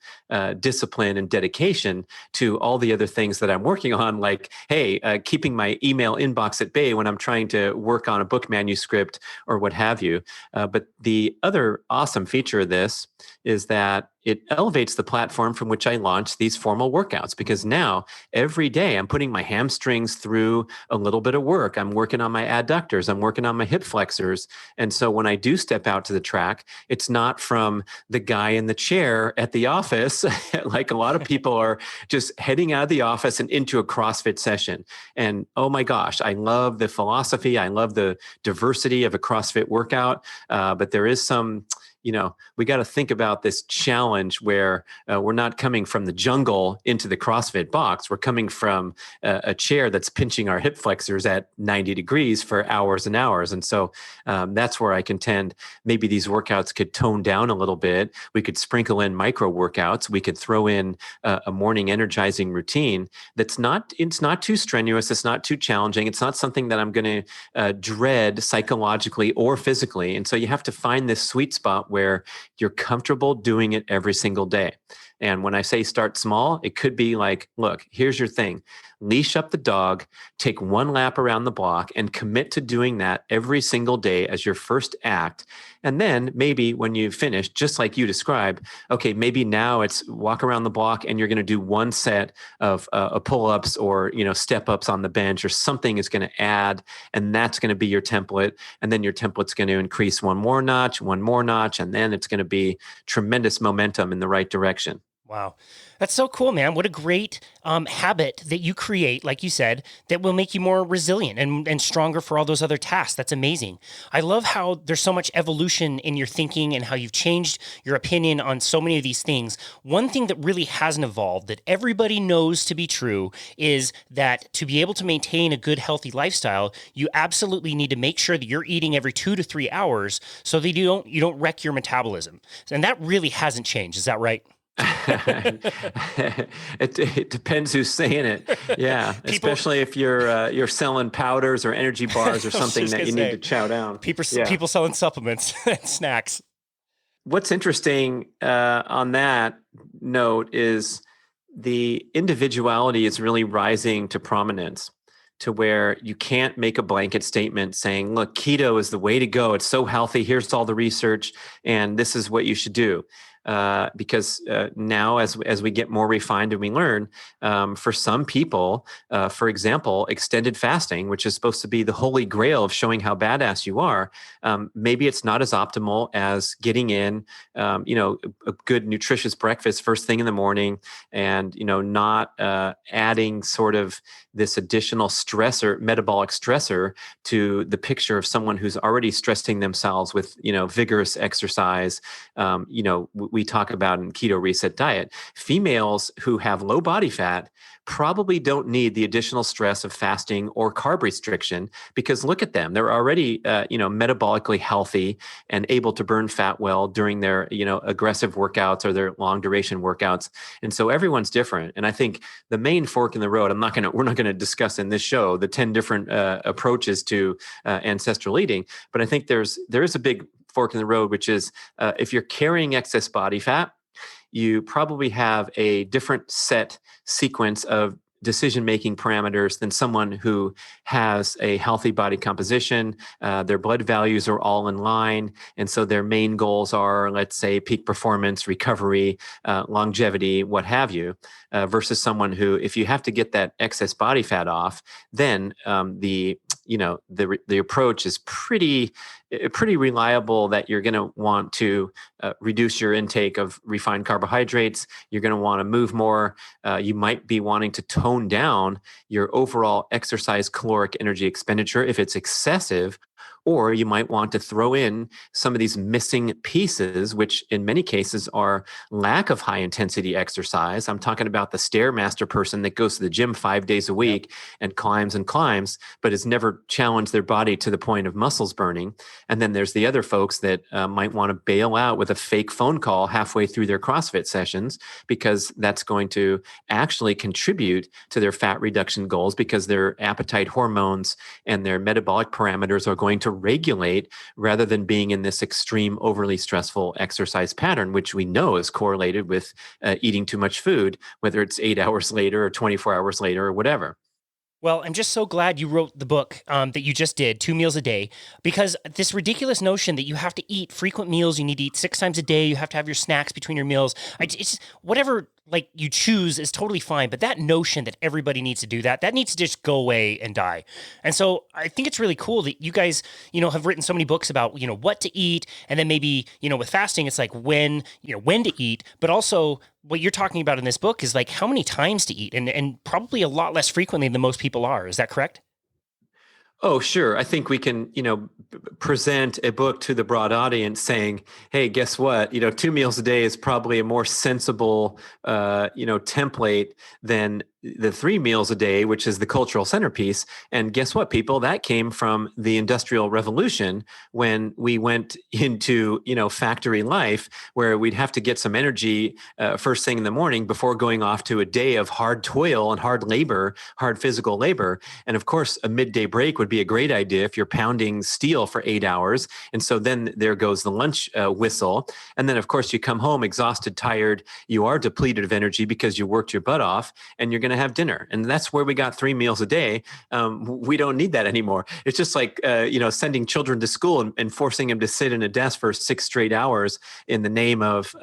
discipline and dedication to all the other things that I'm working on, like, hey, keeping my email inbox at bay when I'm trying to work on a book manuscript or what have you. But the other awesome feature of this is that it elevates the platform from which I launch these formal workouts, because now every day I'm putting my hamstrings through a little bit of work. I'm working on my adductors. I'm working on my hip flexors. And so when I do step out to the track, it's not from the guy in the chair at the office, like a lot of people are just heading out of the office and into a CrossFit session. And oh my gosh, I love the philosophy. I love the diversity of a CrossFit workout. But there is some, we got to think about this challenge where we're not coming from the jungle into the CrossFit box. We're coming from a chair that's pinching our hip flexors at 90 degrees for hours and hours. And so that's where I contend maybe these workouts could tone down a little bit. We could sprinkle in micro workouts. We could throw in a morning energizing routine it's not too strenuous. It's not too challenging. It's not something that I'm going to dread psychologically or physically. And so you have to find this sweet spot where you're comfortable doing it every single day. And when I say start small, it could be like, look, here's your thing. Leash up the dog, take one lap around the block, and commit to doing that every single day as your first act. And then maybe when you finish, just like you described, okay, maybe now it's walk around the block and you're going to do one set of pull-ups or, step-ups on the bench, or something is going to add, and that's going to be your template. And then your template's going to increase one more notch, and then it's going to be tremendous momentum in the right direction. Wow. That's so cool, man. What a great habit that you create, like you said, that will make you more resilient and stronger for all those other tasks. That's amazing. I love how there's so much evolution in your thinking and how you've changed your opinion on so many of these things. One thing that really hasn't evolved that everybody knows to be true is that to be able to maintain a good, healthy lifestyle, you absolutely need to make sure that you're eating every 2 to 3 hours so that you don't wreck your metabolism. And that really hasn't changed. Is that right? It depends who's saying it. Yeah, especially if you're selling powders or energy bars or something that you need to chow down. People selling supplements and snacks. What's interesting on that note is the individuality is really rising to prominence, to where you can't make a blanket statement saying, look, keto is the way to go. It's so healthy. Here's all the research, and this is what you should do. Because now as we get more refined and we learn, for some people, for example, extended fasting, which is supposed to be the holy grail of showing how badass you are, maybe it's not as optimal as getting in, a good nutritious breakfast first thing in the morning, and not adding sort of this additional stressor, metabolic stressor, to the picture of someone who's already stressing themselves with vigorous exercise, we talk about in Keto Reset Diet. Females who have low body fat probably don't need the additional stress of fasting or carb restriction, because look at them. They're already, metabolically healthy and able to burn fat well during their, aggressive workouts or their long duration workouts. And so everyone's different. And I think the main fork in the road, we're not going to discuss in this show the 10 different approaches to ancestral eating, but I think there is a big fork in the road, which is if you're carrying excess body fat, you probably have a different set sequence of decision-making parameters than someone who has a healthy body composition. Their blood values are all in line. And so their main goals are, let's say, peak performance, recovery, longevity, what have you, versus someone who, if you have to get that excess body fat off, then the approach is pretty reliable, that you're going to want to reduce your intake of refined carbohydrates. You're going to want to move more. You might be wanting to tone down your overall exercise caloric energy expenditure if it's excessive. Or you might want to throw in some of these missing pieces, which in many cases are lack of high intensity exercise. I'm talking about the Stairmaster person that goes to the gym 5 days a week and climbs, but has never challenged their body to the point of muscles burning. And then there's the other folks that might want to bail out with a fake phone call halfway through their CrossFit sessions, because that's going to actually contribute to their fat reduction goals, because their appetite hormones and their metabolic parameters are going to regulate rather than being in this extreme, overly stressful exercise pattern, which we know is correlated with eating too much food, whether it's 8 hours later or 24 hours later or whatever. Well, I'm just so glad you wrote the book that you just did, 2 meals a day, because this ridiculous notion that you have to eat frequent meals, you need to eat 6 times a day, you have to have your snacks between your meals. It's whatever you choose is totally fine, but that notion that everybody needs to do that needs to just go away and die. And so I think it's really cool that you guys, have written so many books about, what to eat, and then maybe, with fasting, it's like when to eat, but also what you're talking about in this book is like how many times to eat, and probably a lot less frequently than most people are. Is that correct? Oh, sure. I think we can, present a book to the broad audience saying, hey, guess what? 2 meals a day is probably a more sensible, template than the 3 meals a day, which is the cultural centerpiece. And guess what, people? That came from the Industrial Revolution, when we went into, factory life, where we'd have to get some energy first thing in the morning before going off to a day of hard toil and hard labor, hard physical labor. And of course, a midday break would be a great idea if you're pounding steel for 8 hours. And so then there goes the lunch whistle. And then, of course, you come home exhausted, tired. You are depleted of energy because you worked your butt off, and you're going to have dinner. And that's where we got 3 meals a day. We don't need that anymore. It's just like, sending children to school and forcing them to sit in a desk for 6 straight hours in the name of,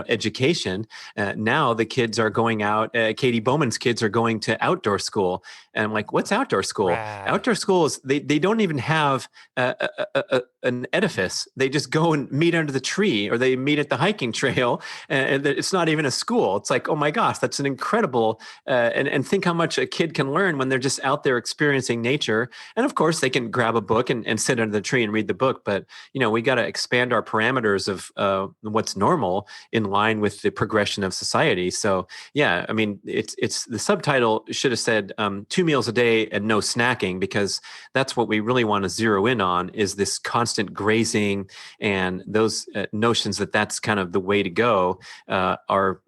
education. Now the kids are going out. Katie Bowman's kids are going to outdoor school. And I'm like, what's outdoor school? Right. Outdoor school is, they don't even have an edifice. They just go and meet under the tree, or they meet at the hiking trail. And it's not even a school. It's like, oh my gosh, that's an incredible, and think how much a kid can learn when they're just out there experiencing nature. And of course, they can grab a book and sit under the tree and read the book. But, we got to expand our parameters of what's normal in line with the progression of society. So, yeah, I mean, it's the subtitle should have said 2 meals a day and no snacking, because that's what we really want to zero in on, is this constant grazing, and those notions that that's kind of the way to go are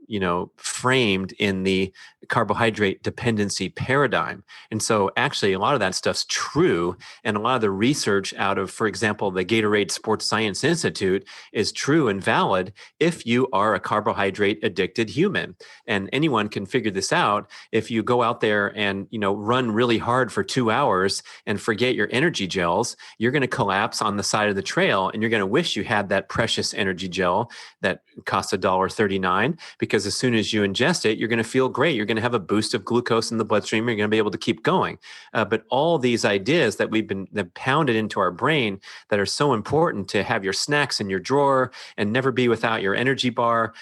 framed in the carbohydrate dependency paradigm. And so actually a lot of that stuff's true. And a lot of the research out of, for example, the Gatorade Sports Science Institute is true and valid if you are a carbohydrate addicted human. And anyone can figure this out. If you go out there and, run really hard for 2 hours and forget your energy gels, you're going to collapse on the side of the trail, and you're going to wish you had that precious energy gel that costs $1.39, because as soon as you ingest it, you're going to feel great. You're going to have a boost of glucose in the bloodstream. You're going to be able to keep going. But all these ideas that we've been pounded into our brain that are so important to have your snacks in your drawer and never be without your energy bar,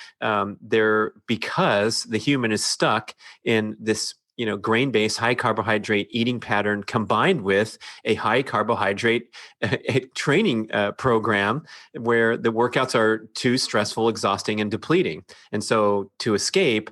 they're because the human is stuck in this grain-based, high carbohydrate eating pattern combined with a high carbohydrate training program where the workouts are too stressful, exhausting, and depleting. And so to escape,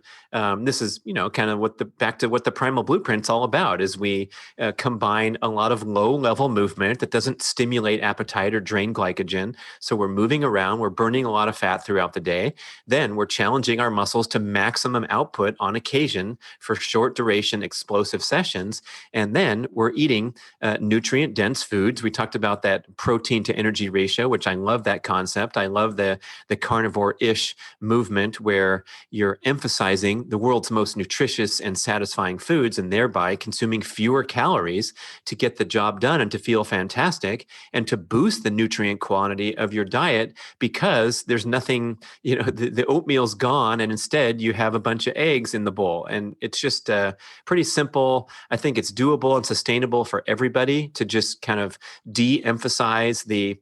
this is, kind of back to what the Primal Blueprint's all about, is we combine a lot of low-level movement that doesn't stimulate appetite or drain glycogen. So we're moving around, we're burning a lot of fat throughout the day. Then we're challenging our muscles to maximum output on occasion for short duration explosive sessions. And then we're eating nutrient-dense foods. We talked about that protein to energy ratio, which I love that concept. I love the carnivore-ish movement where you're emphasizing the world's most nutritious and satisfying foods and thereby consuming fewer calories to get the job done and to feel fantastic and to boost the nutrient quantity of your diet, because there's nothing, the oatmeal's gone and instead you have a bunch of eggs in the bowl. And it's just pretty simple. I think it's doable and sustainable for everybody to just kind of de-emphasize the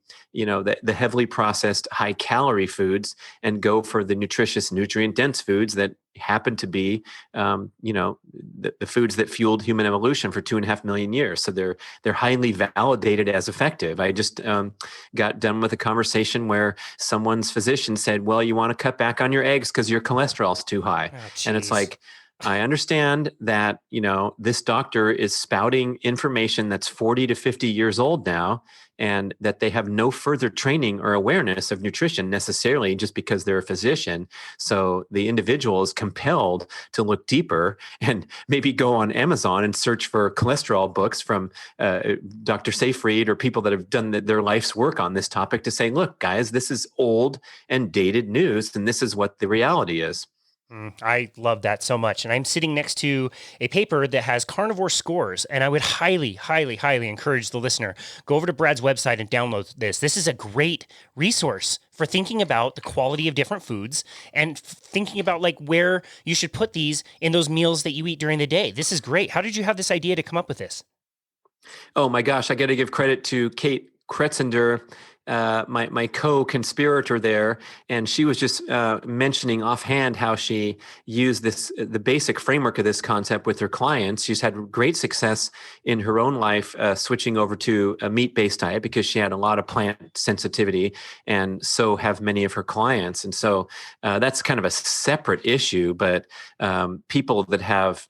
heavily processed high calorie foods and go for the nutritious, nutrient dense foods that happen to be, the foods that fueled human evolution for 2.5 million years. So they're highly validated as effective. I just got done with a conversation where someone's physician said, well, you want to cut back on your eggs because your cholesterol's too high. Oh, and it's like, I understand that, this doctor is spouting information that's 40 to 50 years old now, and that they have no further training or awareness of nutrition necessarily just because they're a physician. So the individual is compelled to look deeper and maybe go on Amazon and search for cholesterol books from Dr. Seyfried or people that have done their life's work on this topic to say, look, guys, this is old and dated news, and this is what the reality is. I love that so much. And I'm sitting next to a paper that has carnivore scores. And I would highly, highly, highly encourage the listener, go over to Brad's website and download this. This is a great resource for thinking about the quality of different foods and thinking about like where you should put these in those meals that you eat during the day. This is great. How did you have this idea to come up with this? Oh my gosh, I got to give credit to Kate Kretzender, my co-conspirator there, and she was just mentioning offhand how she used the basic framework of this concept with her clients. She's had great success in her own life switching over to a meat-based diet because she had a lot of plant sensitivity, and so have many of her clients. And so that's kind of a separate issue, but people that have,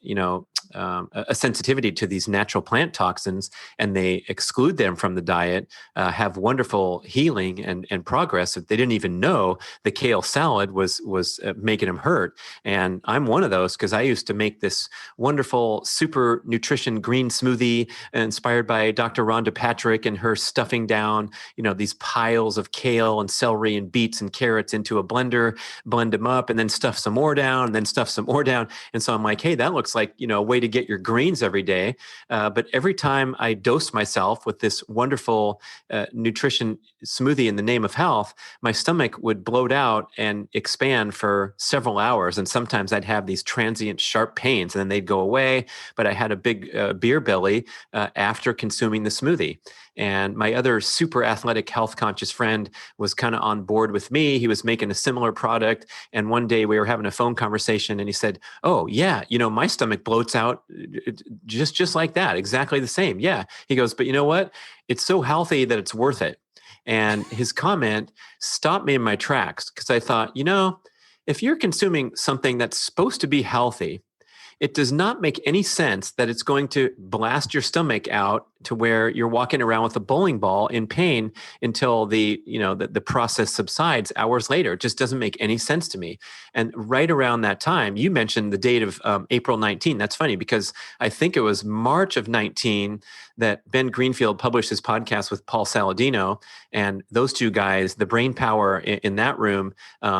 a sensitivity to these natural plant toxins and they exclude them from the diet have wonderful healing and progress that they didn't even know the kale salad was making them hurt. And I'm one of those because I used to make this wonderful super nutrition green smoothie inspired by Dr. Rhonda Patrick and her stuffing down, these piles of kale and celery and beets and carrots into a blender, blend them up and then stuff some more down and then stuff some more down. And so I'm like, hey, that looks like, a way to get your greens every day. But every time I dosed myself with this wonderful nutrition smoothie in the name of health, my stomach would bloat out and expand for several hours. And sometimes I'd have these transient sharp pains and then they'd go away. But I had a big beer belly after consuming the smoothie. And my other super athletic, health conscious friend was kind of on board with me. He was making a similar product. And one day we were having a phone conversation and he said, oh yeah, my stomach bloats out just like that. Exactly the same. Yeah. He goes, but you know what? It's so healthy that it's worth it. And his comment stopped me in my tracks because I thought, if you're consuming something that's supposed to be healthy, it does not make any sense that it's going to blast your stomach out to where you're walking around with a bowling ball in pain until the process subsides hours later. It just doesn't make any sense to me. And right around that time, you mentioned the date of April 19. That's funny because I think it was March of 19 that Ben Greenfield published his podcast with Paul Saladino. And those two guys, the brain power in that room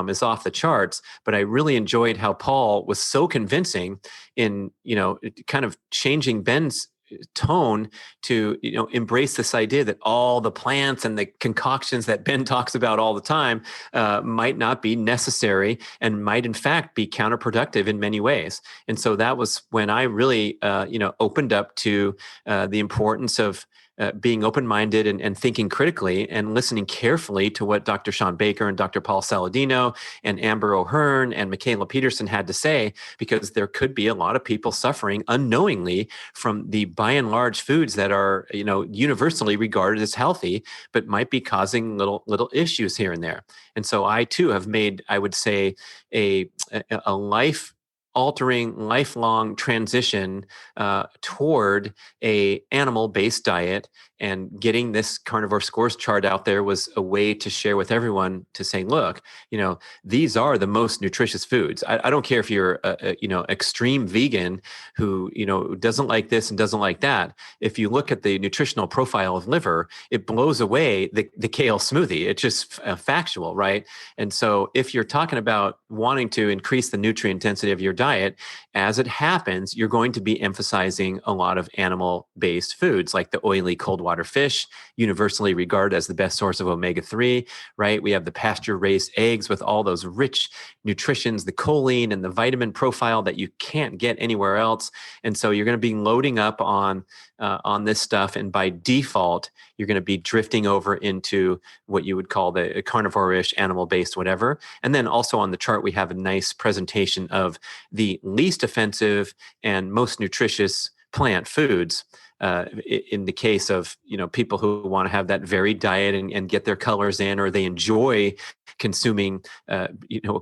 is off the charts. But I really enjoyed how Paul was so convincing in, kind of changing Ben's tone to embrace this idea that all the plants and the concoctions that Ben talks about all the time might not be necessary and might in fact be counterproductive in many ways. And so that was when I really opened up to the importance of being open-minded and thinking critically and listening carefully to what Dr. Sean Baker and Dr. Paul Saladino and Amber O'Hearn and Michaela Peterson had to say, because there could be a lot of people suffering unknowingly from the by and large foods that are, universally regarded as healthy, but might be causing little issues here and there. And so I too have made, I would say, a life altering, lifelong transition toward a animal-based diet, and getting this Carnivore Scores chart out there was a way to share with everyone to say, look, these are the most nutritious foods. I don't care if you're extreme vegan who, doesn't like this and doesn't like that. If you look at the nutritional profile of liver, it blows away the kale smoothie. It's just factual, right? And so if you're talking about wanting to increase the nutrient density of your diet, as it happens, you're going to be emphasizing a lot of animal-based foods like the oily cold water fish, universally regarded as the best source of omega-3, right? We have the pasture-raised eggs with all those rich nutritions, the choline and the vitamin profile that you can't get anywhere else. And so you're going to be loading up on this stuff. And by default, you're going to be drifting over into what you would call the carnivore-ish, animal-based, whatever. And then also on the chart, we have a nice presentation of the least offensive and most nutritious plant foods. In the case of people who want to have that varied diet and get their colors in, or they enjoy consuming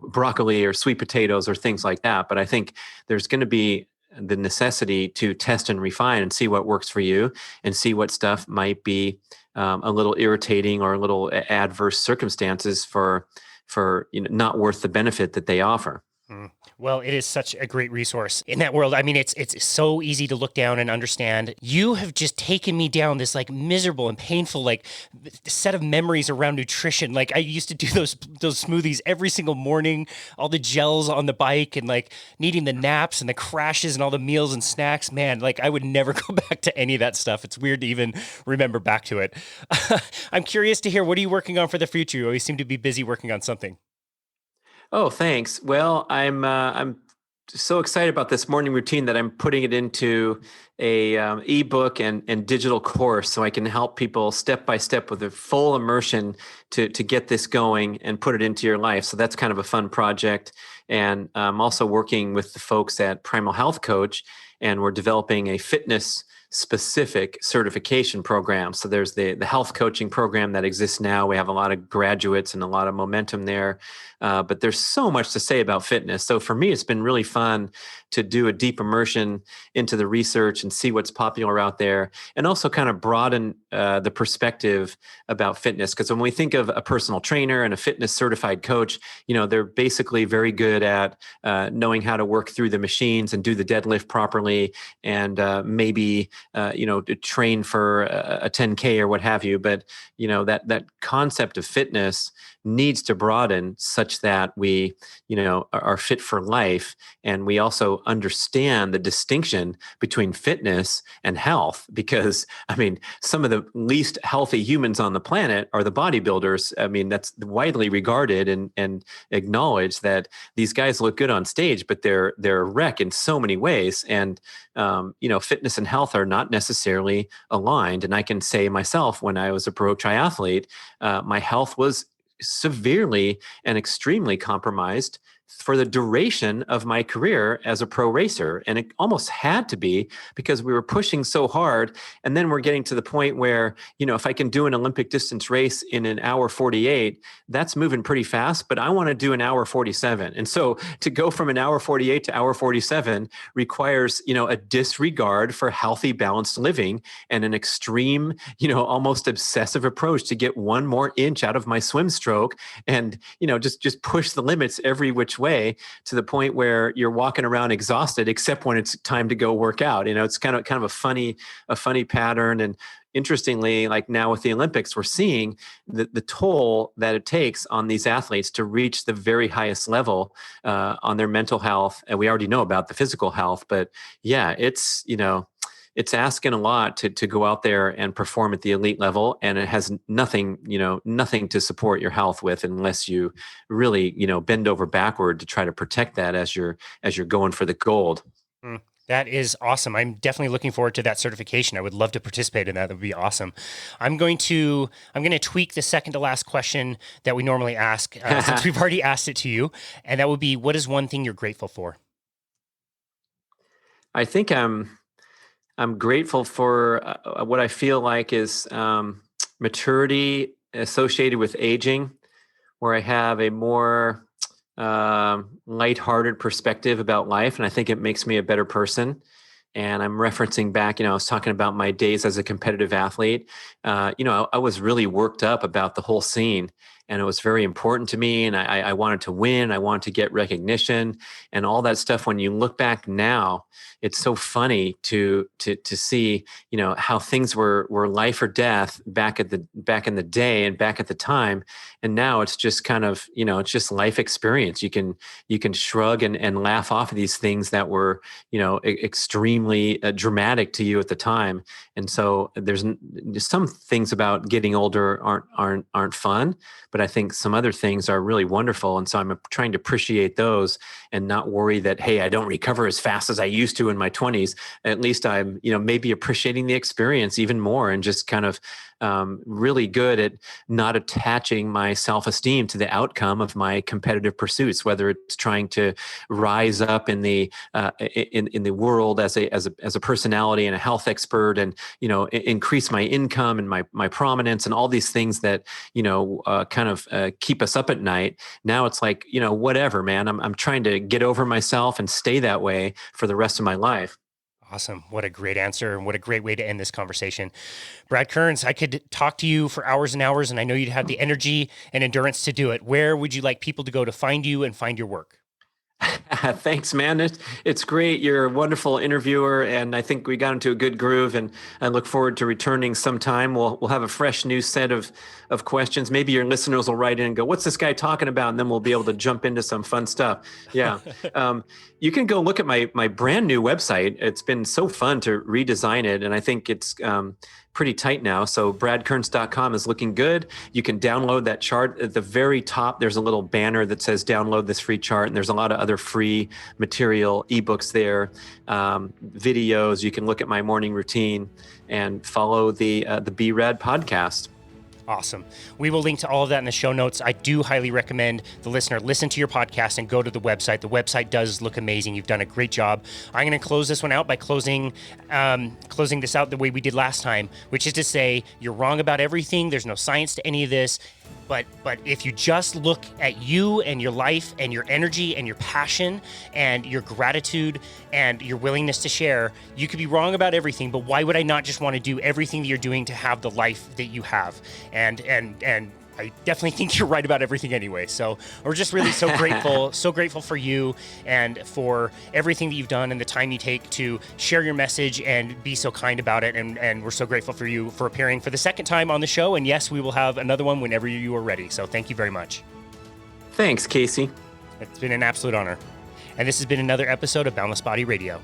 broccoli or sweet potatoes or things like that. But I think there's going to be the necessity to test and refine and see what works for you, and see what stuff might be a little irritating or a little adverse circumstances for not worth the benefit that they offer. Well, it is such a great resource in that world. I mean, it's so easy to look down and understand. You have just taken me down this miserable and painful set of memories around nutrition. Like, I used to do those smoothies every single morning, all the gels on the bike, and needing the naps and the crashes and all the meals and snacks. Man, I would never go back to any of that stuff. It's weird to even remember back to it. I'm curious to hear, what are you working on for the future? You always seem to be busy working on something. Oh, thanks. Well, I'm so excited about this morning routine that I'm putting it into a ebook and digital course, so I can help people step by step with a full immersion to get this going and put it into your life. So that's kind of a fun project. And I'm also working with the folks at Primal Health Coach, and we're developing a fitness specific certification program. So there's the health coaching program that exists now. We have a lot of graduates and a lot of momentum there, but there's so much to say about fitness. So for me, it's been really fun to do a deep immersion into the research and see what's popular out there, and also kind of broaden the perspective about fitness. Because when we think of a personal trainer and a fitness certified coach, they're basically very good at knowing how to work through the machines and do the deadlift properly, and maybe to train for a 10K or what have you. But that concept of fitness needs to broaden such that we are fit for life, and we also understand the distinction between fitness and health. Because some of the least healthy humans on the planet are the bodybuilders. That's widely regarded and acknowledged, that these guys look good on stage, but they're a wreck in so many ways. And fitness and health are not necessarily aligned. And I can say myself, when I was a pro triathlete, my health was severely and extremely compromised for the duration of my career as a pro racer. And it almost had to be, because we were pushing so hard. And then we're getting to the point where, if I can do an Olympic distance race in an hour 48, that's moving pretty fast, but I want to do an hour 47. And so to go from an hour 48 to hour 47 requires, a disregard for healthy, balanced living, and an extreme, almost obsessive approach to get one more inch out of my swim stroke, and, just push the limits every which way, to the point where you're walking around exhausted, except when it's time to go work out. It's kind of a funny pattern. And interestingly, like now with the Olympics, we're seeing the toll that it takes on these athletes to reach the very highest level on their mental health. And we already know about the physical health, but yeah, it's asking a lot to go out there and perform at the elite level, and it has nothing to support your health with, unless you really, bend over backward to try to protect that as you're going for the gold. That is awesome. I'm definitely looking forward to that certification. I would love to participate in that. That would be awesome. I'm going to tweak the second to last question that we normally ask since we've already asked it to you, and that would be, what is one thing you're grateful for? I think I'm grateful for what I feel like is maturity associated with aging, where I have a more lighthearted perspective about life, and I think it makes me a better person. And I'm referencing back, I was talking about my days as a competitive athlete. I was really worked up about the whole scene, and it was very important to me. And I wanted to win. I wanted to get recognition and all that stuff. When you look back now, it's so funny to see, how things were life or death back in the day and back at the time. And now it's just kind of, it's just life experience. You can shrug and laugh off of these things that were, extremely dramatic to you at the time. And so there's some things about getting older aren't fun, but I think some other things are really wonderful. And so I'm trying to appreciate those and not worry that, hey, I don't recover as fast as I used to in my 20s. At least I'm, maybe appreciating the experience even more, and just kind of really good at not attaching my self-esteem to the outcome of my competitive pursuits, whether it's trying to rise up in the world as a personality and a health expert, and increase my income and my prominence and all these things that kind of keep us up at night. Now it's like, whatever, man. I'm trying to get over myself and stay that way for the rest of my life. Awesome. What a great answer, and what a great way to end this conversation. Brad Kearns, I could talk to you for hours and hours, and I know you'd have the energy and endurance to do it. Where would you like people to go to find you and find your work? Thanks, man. It's great. You're a wonderful interviewer, and I think we got into a good groove, and I look forward to returning sometime. We'll have a fresh new set of questions. Maybe your listeners will write in and go, what's this guy talking about? And then we'll be able to jump into some fun stuff. Yeah. You can go look at my brand new website. It's been so fun to redesign it, and I think it's pretty tight now. So bradkearns.com is looking good. You can download that chart. At the very top, there's a little banner that says download this free chart. And there's a lot of other free material, ebooks there, videos. You can look at my morning routine and follow the B.Rad podcast. Awesome. We will link to all of that in the show notes. I do highly recommend the listener listen to your podcast and go to the website. The website does look amazing. You've done a great job. I'm going to close this one out by closing this out the way we did last time, which is to say, you're wrong about everything. There's no science to any of this. But if you just look at you and your life and your energy and your passion and your gratitude and your willingness to share, you could be wrong about everything, but why would I not just want to do everything that you're doing to have the life that you have? And I definitely think you're right about everything anyway. So we're just really so grateful for you and for everything that you've done and the time you take to share your message and be so kind about it. And we're so grateful for you for appearing for the second time on the show. And yes, we will have another one whenever you are ready. So thank you very much. Thanks, Casey. It's been an absolute honor. And this has been another episode of Boundless Body Radio.